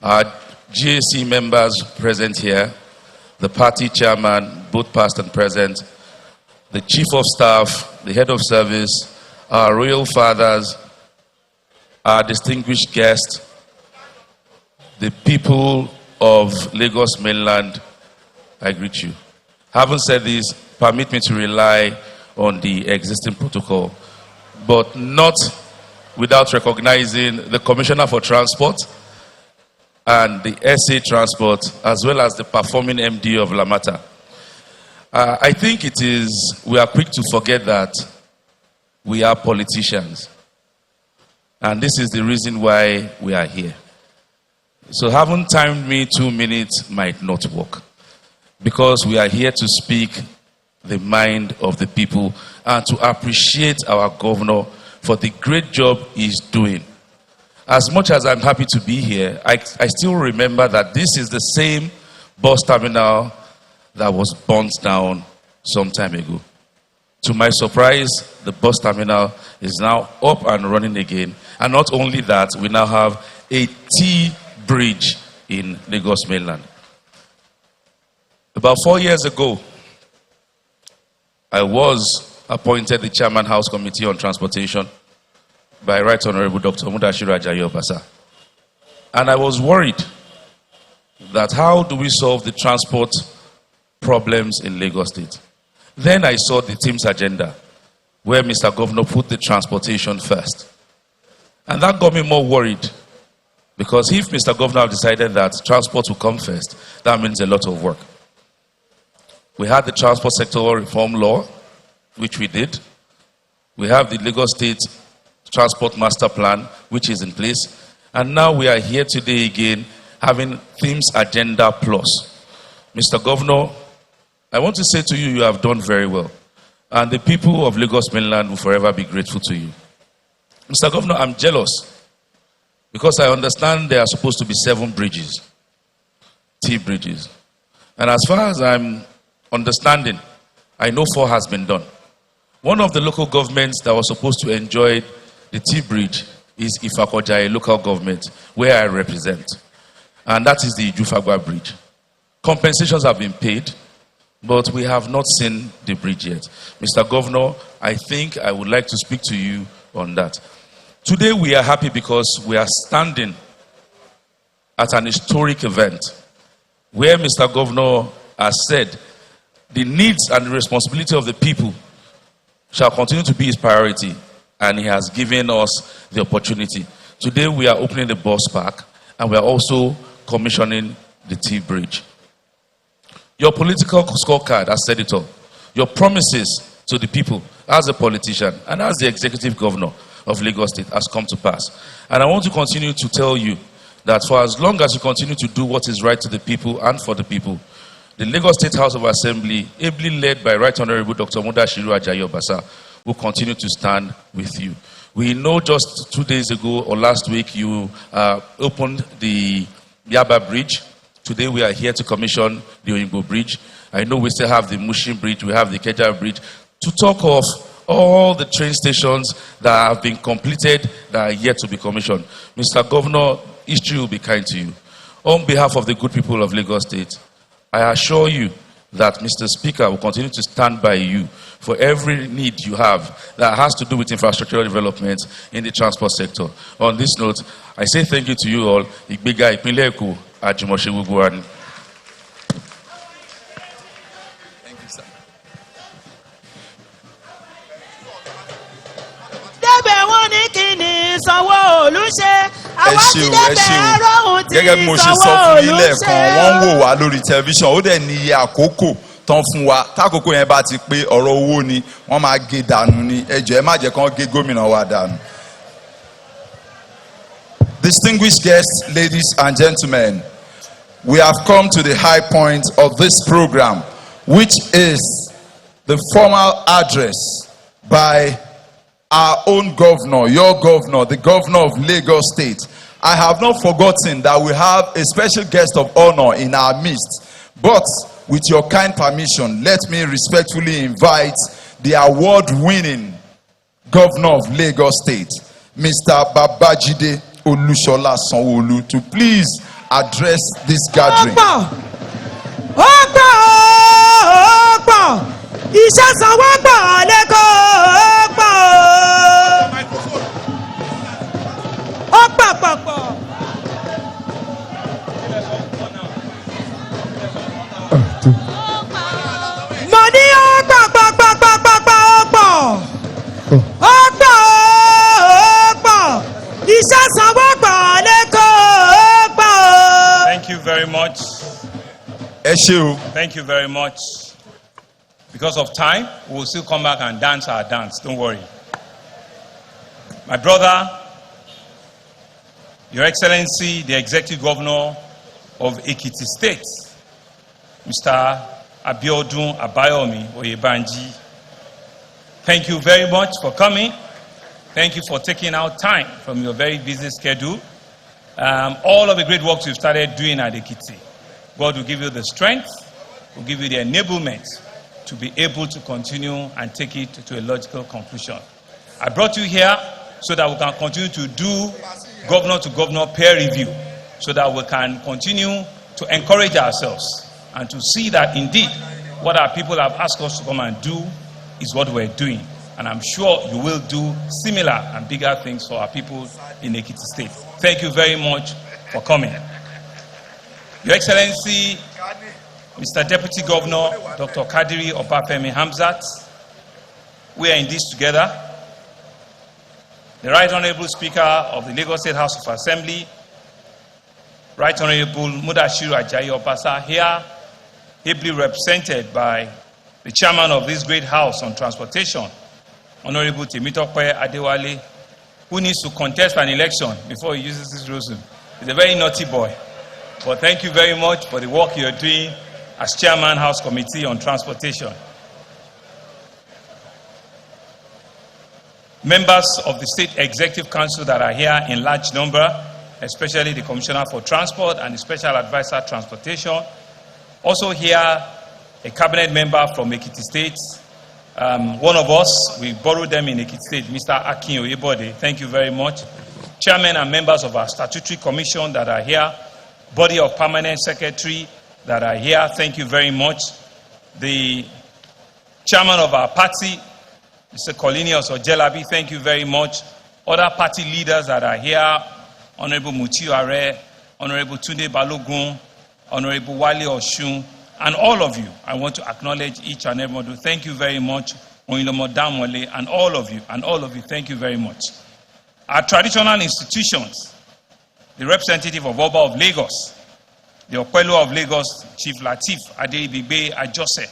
Speaker 1: Our GAC members present here, the party chairman, both past and present, the chief of staff, the head of service, our royal fathers, our distinguished guests, the people of Lagos mainland, I greet you. Having said this, permit me to rely on the existing protocol, but not without recognizing the Commissioner for Transport and the SA Transport, as well as the performing MD of LAMATA. I think we are quick to forget that we are politicians. And this is the reason why we are here. So having timed me 2 minutes might not work, because we are here to speak the mind of the people and to appreciate our governor for the great job he's doing. As much as I'm happy to be here, I still remember that this is the same bus terminal that was burnt down some time ago. To my surprise, the bus terminal is now up and running again. And not only that, we now have a T bridge in Lagos mainland. About 4 years ago, I was appointed the Chairman House Committee on Transportation by Right Honorable Dr. Mudashiru Ajayi Obasa. And I was worried that how do we solve the transport problems in Lagos State? Then I saw the team's agenda, where Mr. Governor put the transportation first. And that got me more worried, because if Mr. Governor decided that transport will come first, that means a lot of work. We had the transport sector reform law, which we did. We have the Lagos State Transport Master Plan, which is in place. And now we are here today again, having Themes Agenda Plus. Mr. Governor,
Speaker 9: I want to say to you, you have done very well. And the people of Lagos mainland will forever be grateful to you. Mr. Governor, I'm jealous because I understand there are supposed to be 7 bridges, T bridges. And as far as I'm understanding, I know 4 has been done. One of the local governments that was supposed to enjoy the T bridge is Ifakojaye local government, where I represent. And that is the Ijufagba bridge. Compensations have been paid, but we have not seen the bridge yet. Mr. Governor, I think I would like to speak to you on that. Today we are happy because we are standing at an historic event where Mr. Governor has said the needs and the responsibility of the people shall continue to be his priority, and he has given us the opportunity. Today we are opening the bus park, and we are also commissioning the T bridge. Your political scorecard has said it all. Your promises to the people as a politician and as the executive governor of Lagos State has come to pass. And I want to continue to tell you that for as long as you continue to do what is right to the people and for the people, the Lagos State House of Assembly, ably led by Right Honorable Dr. Mudashiru Ajayi Obasa, will continue to stand with you. We know just 2 days ago or last week you opened the Yaba Bridge. Today we are here to commission the Oyingbo Bridge. I know we still have the Mushin Bridge, we have the Keja Bridge. To talk of all the train stations that have been completed that are yet to be commissioned. Mr. Governor, history will be kind to you. On behalf of the good people of Lagos State, I assure you that Mr. Speaker will continue to stand by you for every need you have that has to do with infrastructural development in the transport sector. On this note, I say thank you to you all. Ìgbéga ìpínlẹ̀ Èkó, àjùmọ̀ṣe gbogbo wa ni.
Speaker 3: débẹ̀ wọ́n ní kí ni Sanwó-Olú ṣe. àwọn ti débẹ̀ ẹ̀rọ̀hún ti
Speaker 1: gẹ́gẹ́ bí mo ṣe sọ fún yín
Speaker 3: Sanwó-Olú
Speaker 1: lẹ́ẹ̀kan,
Speaker 3: ṣe.
Speaker 1: wọ́n ń wò wá lórí tẹlifíṣàn, ó dẹ̀ ní iye àkókò tán fún wa. Tákòókò yẹn bá ti pé ọ̀rọ̀ owó ni wọ́n máa gé dànù ni. Ẹ jọ̀ọ́ ẹ má jẹ́ kán gé gómìnà wa dànù. Distinguished guests, ladies and gentlemen, we have come to the high point of this program, which is the formal address by our own governor, your governor, the governor of Lagos State. I have not forgotten that we have a special guest of honor in our midst, but with your kind permission, let me respectfully invite the award-winning governor of Lagos State, Mr. Babajide Olusola Sanwo-Olu, to please address this gathering.
Speaker 3: ọ̀pọ̀ iṣẹ́ sanwó pọ̀ lẹ́kọ̀ọ́ pọ̀. mo ní ọ̀pọ̀ iṣẹ́ sanwó pọ̀ lẹ́kọ̀ọ́ pọ̀.
Speaker 10: Thank you very much.
Speaker 1: Ẹ ṣé o.
Speaker 10: Thank you very much. Because of time, we will still come back and dance our dance. Don't worry. My brother, Your Excellency, the Executive Governor of Ekiti State, Mr. Abiodun Abayomi Oyebanji, thank you very much for coming. Thank you for taking out time from your very busy schedule. All of the great works you've started doing at Ekiti, God will give you the strength, will give you the enablement to be able to continue and take it to a logical conclusion. I brought you here so that we can continue to do governor-to-governor peer review, so that we can continue to encourage ourselves and to see that indeed what our people have asked us to come and do is what we're doing. And I'm sure you will do similar and bigger things for our people in Ekiti State. Thank you very much for coming. Your Excellency, Mr. Deputy Governor, Dr. Kadiri Obafemi Hamzat, we are in this together. The Right Honorable Speaker of the Lagos State House of Assembly, Right Honorable Mudashiru Ajayi Obasa, here, ably represented by the Chairman of this great House on Transportation, Honorable Temitope Adewale, who needs to contest an election before he uses this resolution. He's a very naughty boy. But thank you very much for the work you're doing, as Chairman, House Committee on Transportation. Members of the State Executive Council that are here in large number, especially the Commissioner for Transport and the Special Advisor Transportation. Also here, a cabinet member from Ekiti State. One of us, we borrowed them in Ekiti State, Mr. Akin Oyebode. Thank you very much. Chairmen and members of our statutory commission that are here. Body of permanent secretary that are here. Thank you very much. The chairman of our party, Mr. Colinius Ojelabi, thank you very much. Other party leaders that are here, Honorable Mutiu Are, Honorable Tunde Balogun, Honorable Wale Oshun, and all of you. I want to acknowledge each and every one of you. Thank you very much. Oyingbo Damole, and all of you, thank you very much. Our traditional institutions, the representative of Oba of Lagos, the Opelo of Lagos, Chief Latif Adeibigbe Ajose,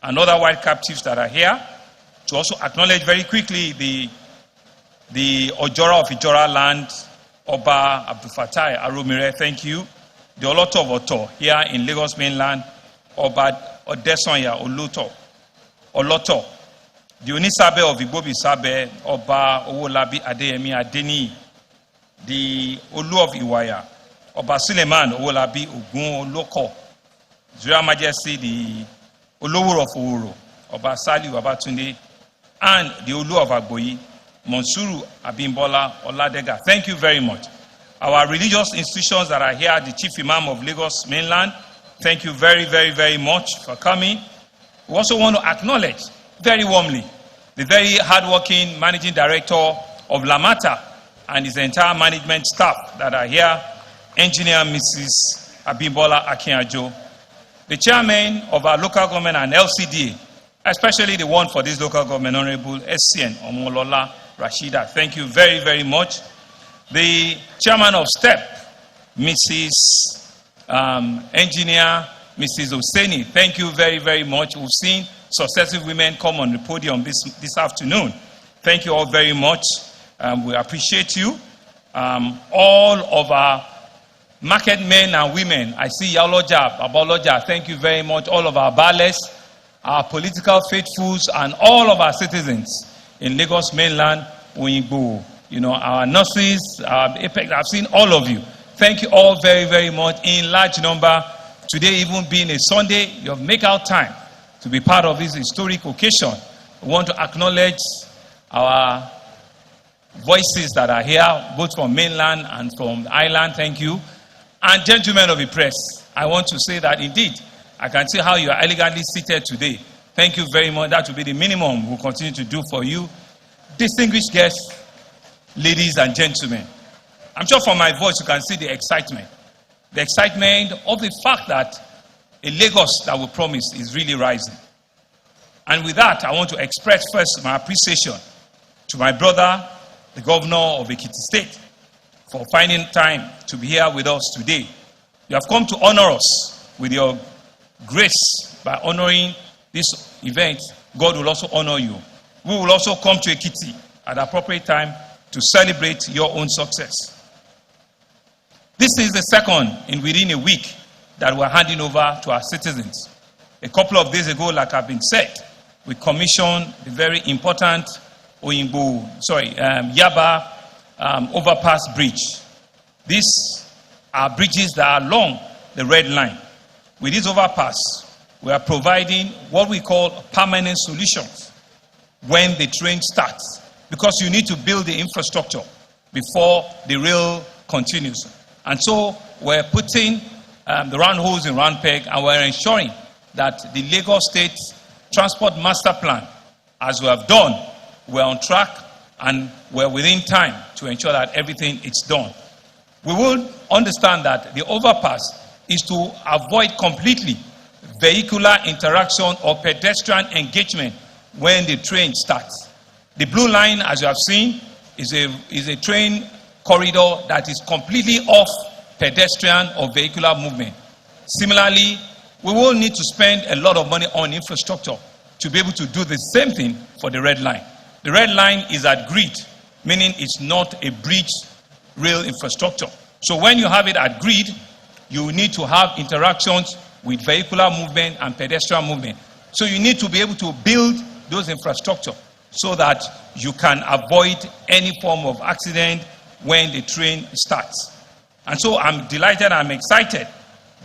Speaker 10: and other white captives that are here, to also acknowledge very quickly the Ojora of Ijora land, Oba Abdul Fatai Aromire, thank you. The Oloto of Oto here in Lagos mainland, Oba Odesonya Oloto. The Unisabe of Igbobi Sabe, Oba Owolabi Adeyemi Adeni. The Olu of Iwaya, Oba Suleiman Owolabi Ogun Oloko. His Royal Majesty, the Olowuro of Oworo, Oba Saliu Babatunde, and the Olu of Agboyi, Monsuru Abimbola Oladega. Thank you very much. Our religious institutions that are here, the Chief Imam of Lagos mainland, thank you very, very, very much for coming. We also want to acknowledge very warmly the very hardworking Managing Director of LAMATA and his entire management staff that are here, Engineer Mrs. Abimbola Akinyajo, the Chairman of our local government and LCDA, especially the one for this local government, Honorable SCN Omolola Rashida. Thank you very, very much. The Chairman of STEP, Mrs. Engineer Mrs. Oseni, thank you very, very much. We've seen successive women come on the podium this afternoon. Thank you all very much. We appreciate you. All of our market men and women, I see Yaloja, Abaloja, thank you very much. All of our ballets, our political faithfuls, and all of our citizens in Lagos mainland, Oyingbo, our nurses, our APEC, I've seen all of you. Thank you all very, very much in large number. Today, even being a Sunday, you have made out time to be part of this historic occasion. We want to acknowledge our voices that are here, both from mainland and from the island. Thank you. And gentlemen of the press, I want to say that indeed, I can see how you are elegantly seated today. Thank you very much. That will be the minimum we'll continue to do for you. Distinguished guests, ladies and gentlemen, I'm sure from my voice you can see the excitement. The excitement of the fact that a Lagos that we promise is really rising. And with that, I want to express first my appreciation to my brother, the Governor of Ekiti State, for finding time to be here with us today. You have come to honor us with your grace by honoring this event. God will also honor you. We will also come to Ekiti at the appropriate time to celebrate your own success. This is the second in within a week that we're handing over to our citizens. A couple of days ago, like I've been said, we commissioned the very important Yaba overpass bridge. These are bridges that are along the red line. With this overpass, we are providing what we call permanent solutions when the train starts, because you need to build the infrastructure before the rail continues. And so we're putting the round holes in round peg, and we're ensuring that the Lagos State Transport Master Plan, as we have done, we're on track and we're within time to ensure that everything is done. We will understand that the overpass is to avoid completely vehicular interaction or pedestrian engagement when the train starts. The blue line, as you have seen, is a train corridor that is completely off pedestrian or vehicular movement. Similarly, we will need to spend a lot of money on infrastructure to be able to do the same thing for the red line. The red line is at grid, meaning it's not a bridge rail infrastructure. So when you have it at grid, you need to have interactions with vehicular movement and pedestrian movement. So you need to be able to build those infrastructure so that you can avoid any form of accident when the train starts. And so I'm delighted, I'm excited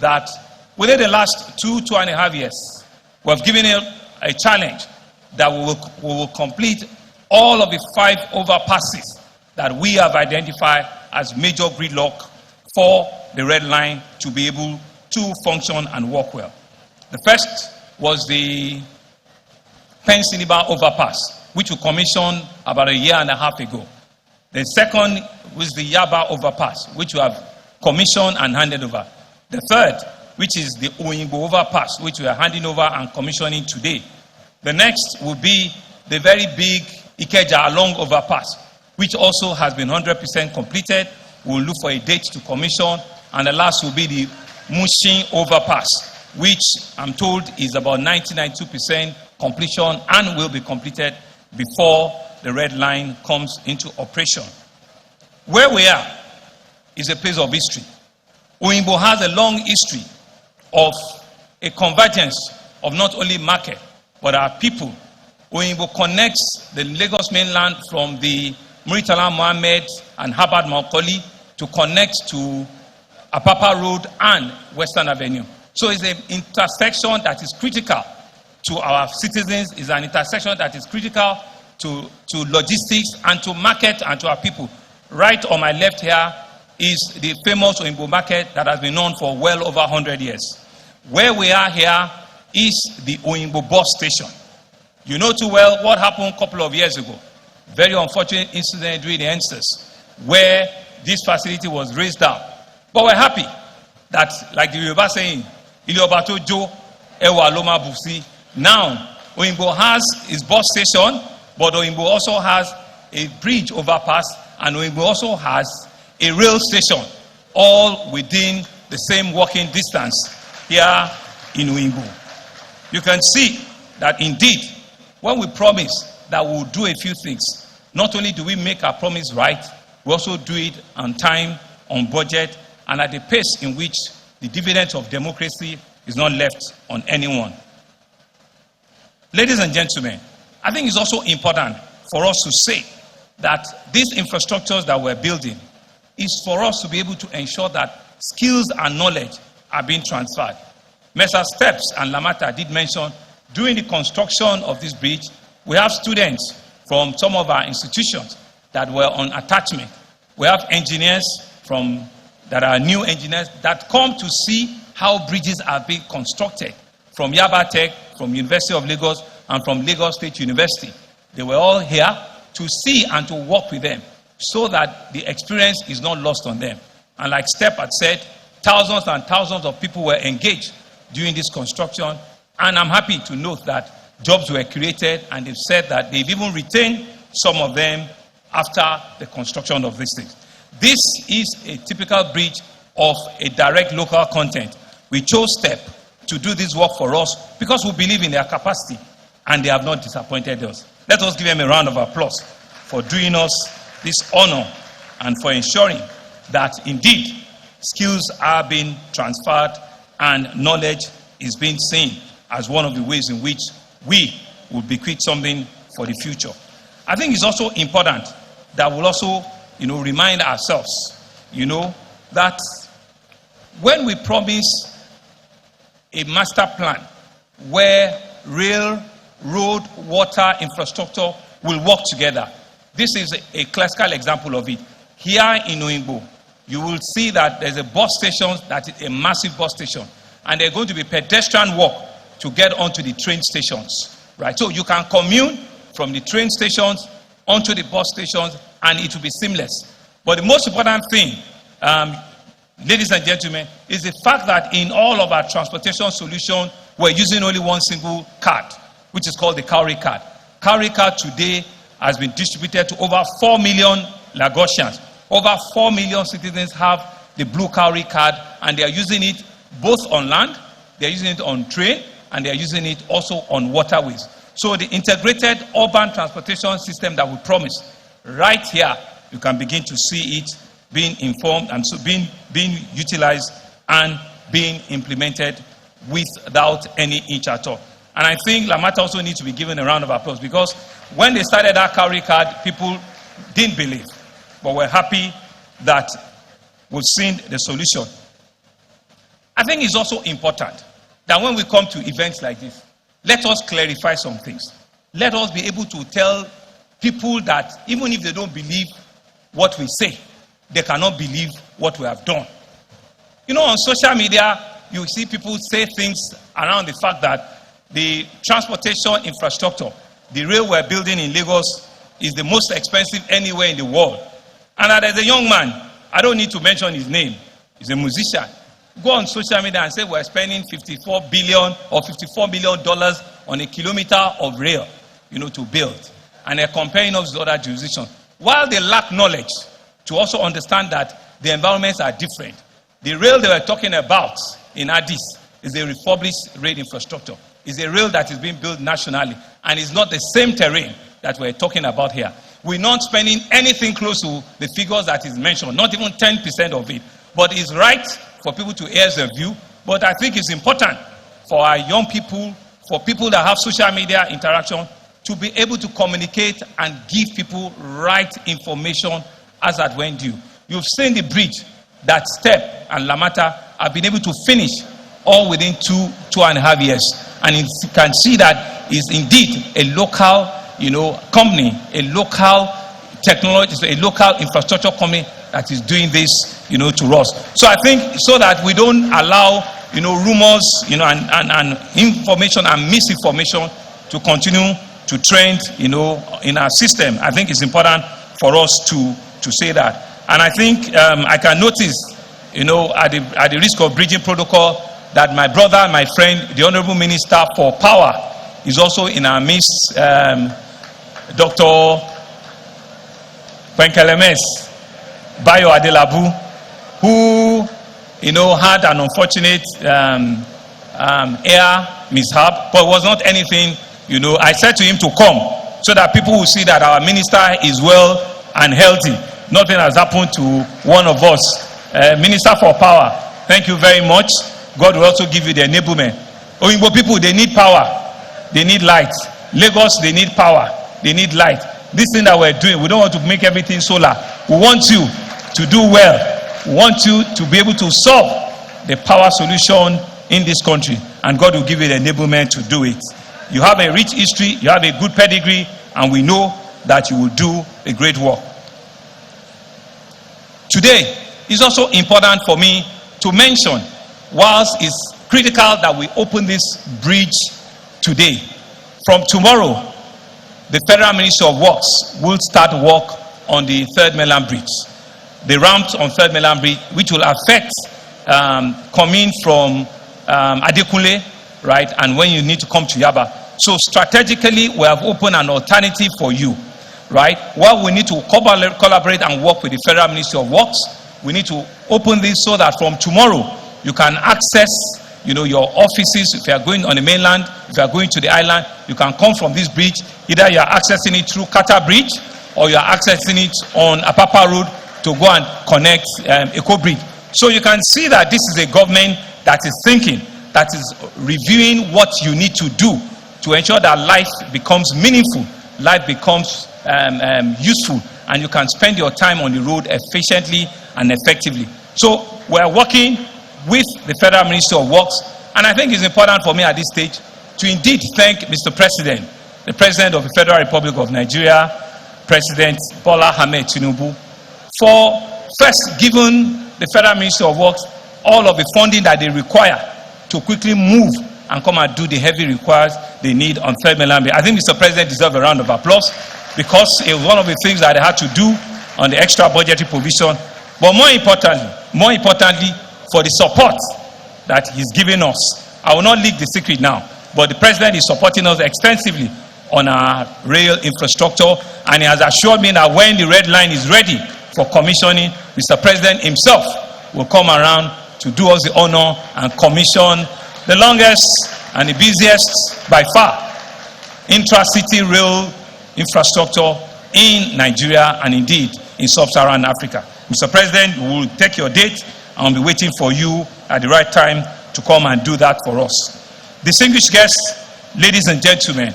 Speaker 10: that within the last 2.5 years, we have given a challenge that we will complete all of the 5 overpasses that we have identified as major gridlock for the red line to be able to function and work well. The first was the Pennsylvania overpass, which we commissioned about 1.5 years ago. The second was the Yaba overpass, which we have commissioned and handed over. The third, which is the Oyingbo overpass, which we are handing over and commissioning today. The next will be the very big Ikeja Along overpass, which also has been 100% completed. We'll look for a date to commission. And the last will be the Mushin overpass, which I'm told is about 92% completion and will be completed before the red line comes into operation. Where we are is a place of history. Oyingbo has a long history of a convergence of not only market, but our people. Oyingbo connects the Lagos mainland from the Muritala Mohammed and Harvard Macaulay to connect to Apapa Road and Western Avenue. So it's an intersection that is critical to our citizens, it's an intersection that is critical to logistics and to market and to our people. Right on my left here is the famous Oyingbo market that has been known for well over 100 years. Where we are here is the Oyingbo bus station. You know too well what happened a couple of years ago. Very unfortunate incident during the NSAS where this facility was raised up. But we're happy that, like the Yoruba saying, Iliobato Jo Ewa Loma Busi. Now, Oyingbo has its bus station, but Oyingbo also has a bridge overpass, and Oyingbo also has a rail station, all within the same walking distance here in Oyingbo. You can see that indeed, when we promise that we'll do a few things, not only do we make our promise right, we also do it on time, on budget, and at the pace in which the dividends of democracy is not left on anyone. Ladies and gentlemen, I think it's also important for us to say that these infrastructures that we're building is for us to be able to ensure that skills and knowledge are being transferred. Mesa Steps and LAMATA did mention during the construction of this bridge, we have students from some of our institutions that were on attachment. We have engineers that are new engineers that come to see how bridges are being constructed from Yaba Tech, from University of Lagos, and from Lagos State University. They were all here to see and to work with them so that the experience is not lost on them. And like Step had said, thousands and thousands of people were engaged during this construction. And I'm happy to note that jobs were created, and they've said that they've even retained some of them after the construction of these things. This is a typical bridge of a direct local content. We chose Step to do this work for us because we believe in their capacity, and they have not disappointed us. Let us give them a round of applause for doing us this honor and for ensuring that indeed skills are being transferred and knowledge is being seen as one of the ways in which we will bequeath something for the future. I think it's also important that we'll also, remind ourselves, that when we promise a master plan where rail, road, water, infrastructure will work together. This is a classical example of it. Here in Oyingbo, you will see that there's a bus station that is a massive bus station, and there's going to be pedestrian walk to get onto the train stations, right? So you can commute from the train stations onto the bus stations, and it will be seamless. But the most important thing, ladies and gentlemen, is the fact that in all of our transportation solution, we're using only one single card, which is called the Cowrie card. Cowrie card today has been distributed to over 4 million Lagosians. Over 4 million citizens have the blue Cowrie card, and they are using it both on land, they are using it on train, and they are using it also on waterways. So the integrated urban transportation system that we promised, right here, you can begin to see it being informed and so being utilized and being implemented without any inch at all. And I think LAMATA also needs to be given a round of applause, because when they started that cowrie card, people didn't believe. But we're happy that we've seen the solution. I think it's also important that when we come to events like this, let us clarify some things. Let us be able to tell people that even if they don't believe what we say, they cannot believe what we have done. You know, on social media, you see people say things around the fact that the transportation infrastructure, the rail we're building in Lagos, is the most expensive anywhere in the world. And there's a young man, I don't need to mention his name, he's a musician. Go on social media and say we're spending $54 billion or $54 million on a kilometer of rail, to build. And they're comparing us with other jurisdictions. While they lack knowledge to also understand that the environments are different. The rail they were talking about in Addis is a refurbished rail infrastructure. It's a rail that is being built nationally, and it's not the same terrain that we're talking about here. We're not spending anything close to the figures that is mentioned, not even 10% of it. But it's right for people to air their view. But I think it's important for our young people, for people that have social media interaction, to be able to communicate and give people right information as at when due. You've seen the bridge that STEP and LAMATA have been able to finish all within 2.5 years. And you can see that is indeed a local, company, a local technology, a local infrastructure company that is doing this, to us. So I think so that we don't allow, rumors, and information and misinformation to continue to trend, in our system. I think it's important for us to say that. And I think I can notice, at the risk of breaching protocol, that my brother, my friend, the Honorable Minister for Power, is also in our midst, Dr. Penkelemes Bayo Adelabu, who, had an unfortunate air mishap, but it was not anything, I said to him to come so that people will see that our minister is well and healthy. Nothing has happened to one of us. Minister for Power, thank you very much. God will also give you the enablement. Oyingbo people, they need power. They need light. Lagos, they need power. They need light. This thing that we're doing, we don't want to make everything solar. We want you to do well. We want you to be able to solve the power solution in this country. And God will give you the enablement to do it. You have a rich history. You have a good pedigree. And we know that you will do a great work. Today, it's also important for me to mention, whilst it's critical that we open this bridge today, from tomorrow, the Federal Ministry of Works will start work on the Third Mainland Bridge. The ramps on Third Mainland Bridge, which will affect coming from Adekunle, right, and when you need to come to Yaba. So strategically, we have opened an alternative for you, right? While we need to collaborate and work with the Federal Ministry of Works, we need to open this so that from tomorrow, you can access, your offices. If you are going on the mainland, if you are going to the island, you can come from this bridge. Either you are accessing it through Kata Bridge, or you are accessing it on Apapa Road to go and connect Eco Bridge. So you can see that this is a government that is thinking, that is reviewing what you need to do to ensure that life becomes meaningful, life becomes useful, and you can spend your time on the road efficiently and effectively. So we're working with the Federal Ministry of Works, and I think it's important for me at this stage to indeed thank Mr. President, the President of the Federal Republic of Nigeria, President Bola Ahmed Tinubu, for first giving the Federal Ministry of Works all of the funding that they require to quickly move and come and do the heavy requires they need on Third Mainland Bridge. I think Mr. President deserves a round of applause, because it was one of the things that they had to do on the extra budgetary provision. But more importantly, for the support that he's giving us. I will not leak the secret now, but the President is supporting us extensively on our rail infrastructure, and he has assured me that when the red line is ready for commissioning, Mr. President himself will come around to do us the honor and commission the longest and the busiest by far intra-city rail infrastructure in Nigeria and indeed in sub-Saharan Africa. Mr. President, we will take your date and we'll be waiting for you at the right time to come and do that for us. Distinguished guests, ladies and gentlemen,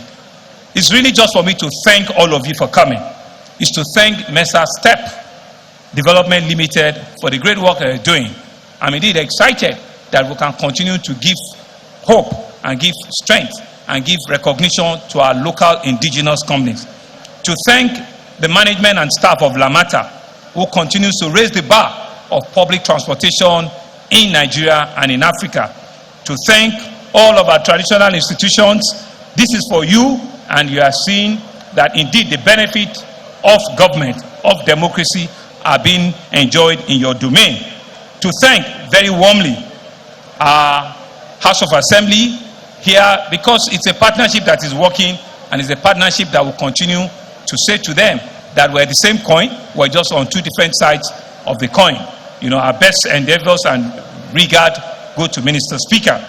Speaker 10: it's really just for me to thank all of you for coming. It's to thank Mesa Step Development Limited for the great work they're doing. I'm indeed excited that we can continue to give hope and give strength and give recognition to our local indigenous companies. To thank the management and staff of LAMATA, who continues to raise the bar of public transportation in Nigeria and in Africa. To thank all of our traditional institutions. This is for you, and you are seeing that indeed the benefit of government, of democracy, are being enjoyed in your domain. To thank very warmly our House of Assembly here, because it's a partnership that is working, and it's a partnership that will continue to say to them that we're the same coin, we're just on two different sides of the coin. You know, our best endeavors and regard go to Minister Speaker.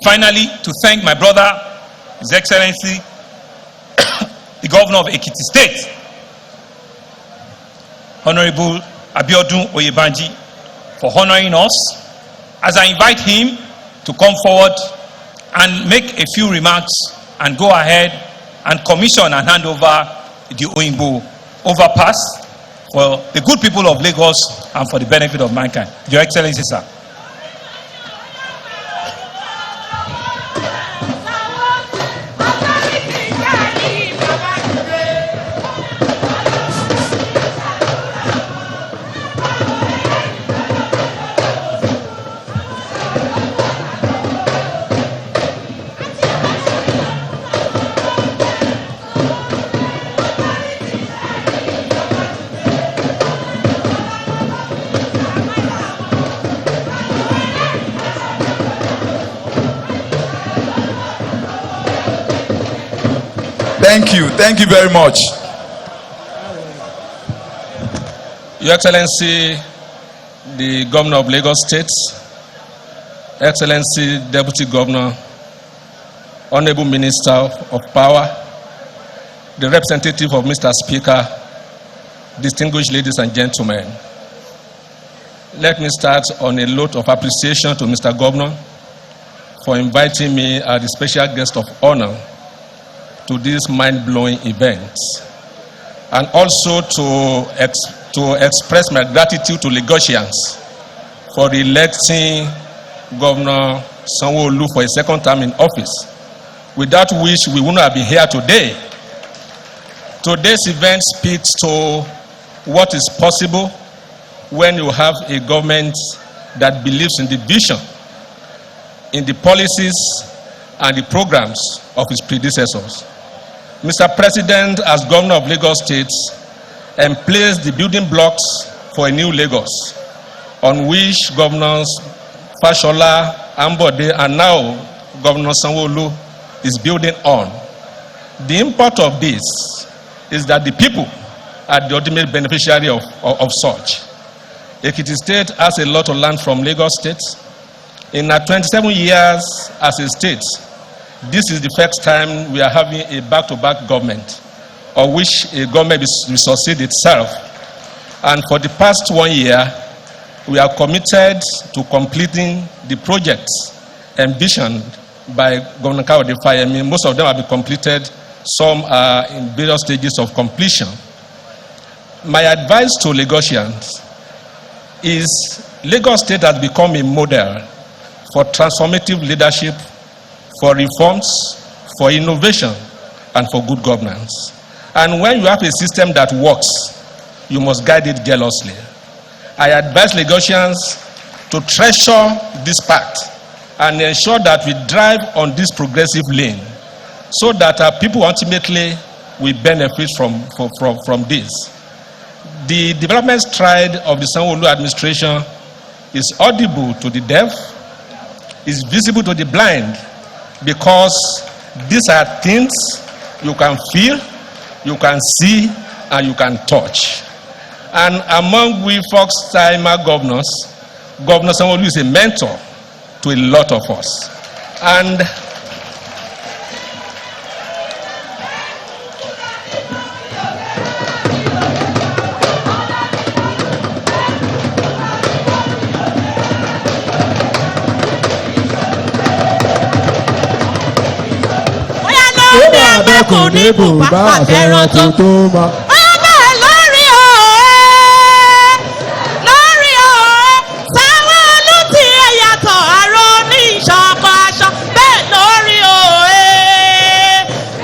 Speaker 10: Finally, to thank my brother, His Excellency, the Governor of Ekiti State, Honorable Abiodun Oyebanji, for honoring us, as I invite him to come forward and make a few remarks and go ahead and commission and hand over the Oyingbo overpass for the good people of Lagos and for the benefit of mankind. Your Excellency, sir.
Speaker 1: Thank you very much.
Speaker 11: Your Excellency, the Governor of Lagos State, Excellency Deputy Governor, Honorable Minister of Power, the representative of Mr. Speaker, distinguished ladies and gentlemen, let me start on a note of appreciation to Mr. Governor for inviting me as the special guest of honor to this mind-blowing event, and also to express my gratitude to Lagosians for electing Governor Sanwo-Olu for a second term in office, without which we would not have been here today. Today's event speaks to what is possible when you have a government that believes in the vision, in the policies and the programs of its predecessors. Mr. President, as Governor of Lagos State, placed the building blocks for a new Lagos, on which Governors Fashola, Ambode, and now Governor Sanwo-Olu is building on. The import of this is that the people are the ultimate beneficiary of such. Ekiti State has a lot of land from Lagos State. In our 27 years as a state, this is the first time we are having a back-to-back government, of which a government will succeed itself. And for the past 1 year, we are committed to completing the projects envisioned by Governor Kayode Fayemi. Most of them have been completed. Some are in various stages of completion. My advice to Lagosians is Lagos State has become a model for transformative leadership, for reforms, for innovation, and for good governance. And when you have a system that works, you must guide it jealously. I advise Lagosians to treasure this pact and ensure that we drive on this progressive lane so that our people ultimately will benefit from this. The development stride of the Sanwo-Olu administration is audible to the deaf, is visible to the blind, because these are things you can feel, you can see, and you can touch. And among we first-timer governors, Governor Sanwo-Olu is a mentor to a lot of us. And
Speaker 6: bẹ́kùn ní bùbá àfẹ́ràn tó tó mọ́.
Speaker 2: ọmọ lórí òwe lórí òwe Sanwó-Olú tí ẹ yàtọ̀ àrò ní ìṣọ̀kan aṣọ bẹ́ẹ̀ lórí òwe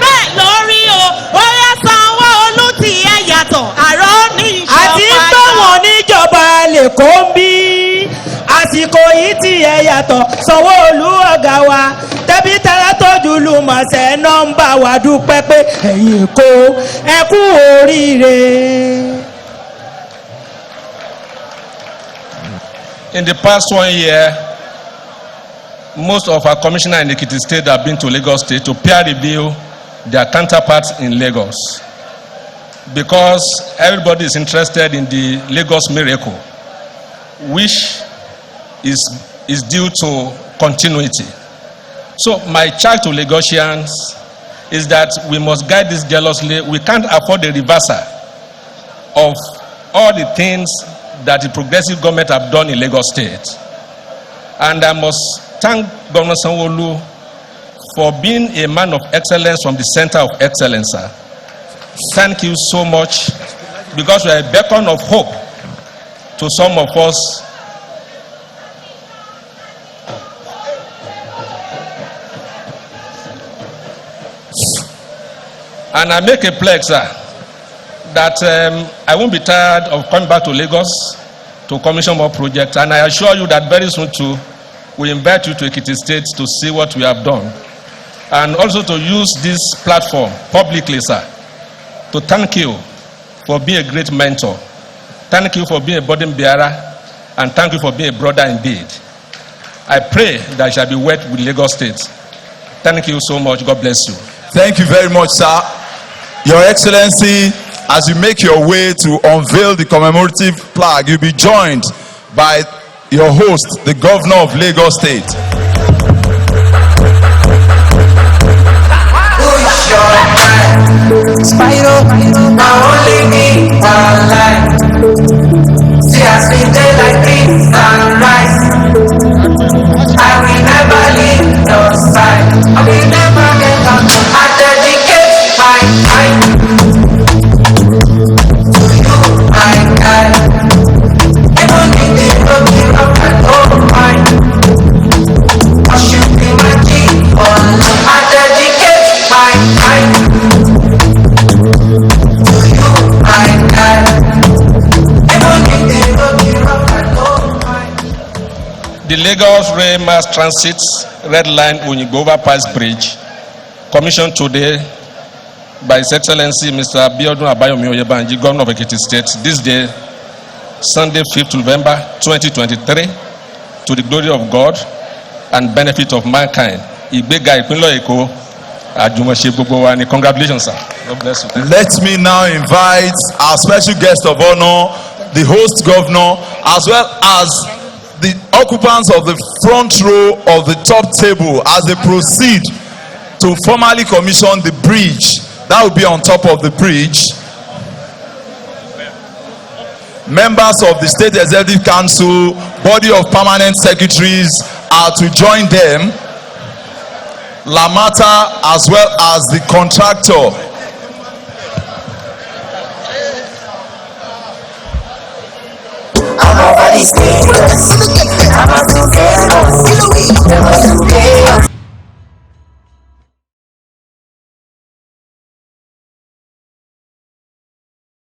Speaker 2: bẹ́ẹ̀ lórí òwe Sanwó-Olú tí ẹ yàtọ̀ àrò ní ìṣọ̀kan aṣọ.
Speaker 3: àti gbọ̀wọ̀n níjọba lè kó ń bí àsìkò yìí tí ẹ yàtọ̀ Sanwó-Olú ọ̀gá wa tẹ́bí tẹ́lẹ̀ tójú lùmọ̀ọ́sẹ̀ nọ́mbà wa dúpẹ́ pé ẹ̀yin Èkó ẹ kú oríire.
Speaker 11: In the past 1 year, most of our commissioners in Ekiti State have been to Lagos State to peer review their counterparts in Lagos, because everybody is interested in the Lagos miracle, which is due to continuity. So my charge to Lagosians is that we must guide this jealously. We can't afford the reversal of all the things that the progressive government have done in Lagos State. And I must thank Governor Sanwo-Olu for being a man of excellence from the center of excellence, sir. Thank you so much, because we are a beacon of hope to some of us. And I make a pledge, sir, that I won't be tired of coming back to Lagos to commission more projects. And I assure you that very soon too, we invite you to Ekiti State to see what we have done. And also to use this platform publicly, sir, to thank you for being a great mentor. Thank you for being a burden bearer. And thank you for being a brother indeed. I pray that I shall be wet with Lagos State. Thank you so much. God bless you.
Speaker 1: Thank you very much, sir. Your Excellency, as you make your way to unveil the commemorative plaque, you'll be joined by your host, the Governor of Lagos State.
Speaker 12: Spyro, now only me alive. See us we day like beans and rice. I will never leave your side. I will never get up. I dedicate my time to you, my guy. Even if they broke me up, I don't mind. I should be my king for life. I dedicate my time to you, my guy. Even if they broke me up, I don't mind.
Speaker 11: The Lagos Rail Mass Transit Red Line Oyingbo Overpass Bridge, commissioned today by His Excellency Mr. Abiodun Abayomi Oyebanji, Governor of Ekiti State, this day, Sunday, 5th November 2023, to the glory of God and benefit of mankind. Ìgbéga ìpínlẹ̀ Èkó, àjùmọ̀ṣe gbogbo wa ni. Congratulations, sir. God bless you.
Speaker 1: Let me now invite our special guest of honor, the host governor, as well as the occupants of the front row of the top table as they proceed to formally commission the bridge that will be on top of the bridge. Members of the State Executive Council, body of permanent secretaries are to join them. LAMATA as well as the contractor.
Speaker 12: I'm over these niggas. I'm about to get us.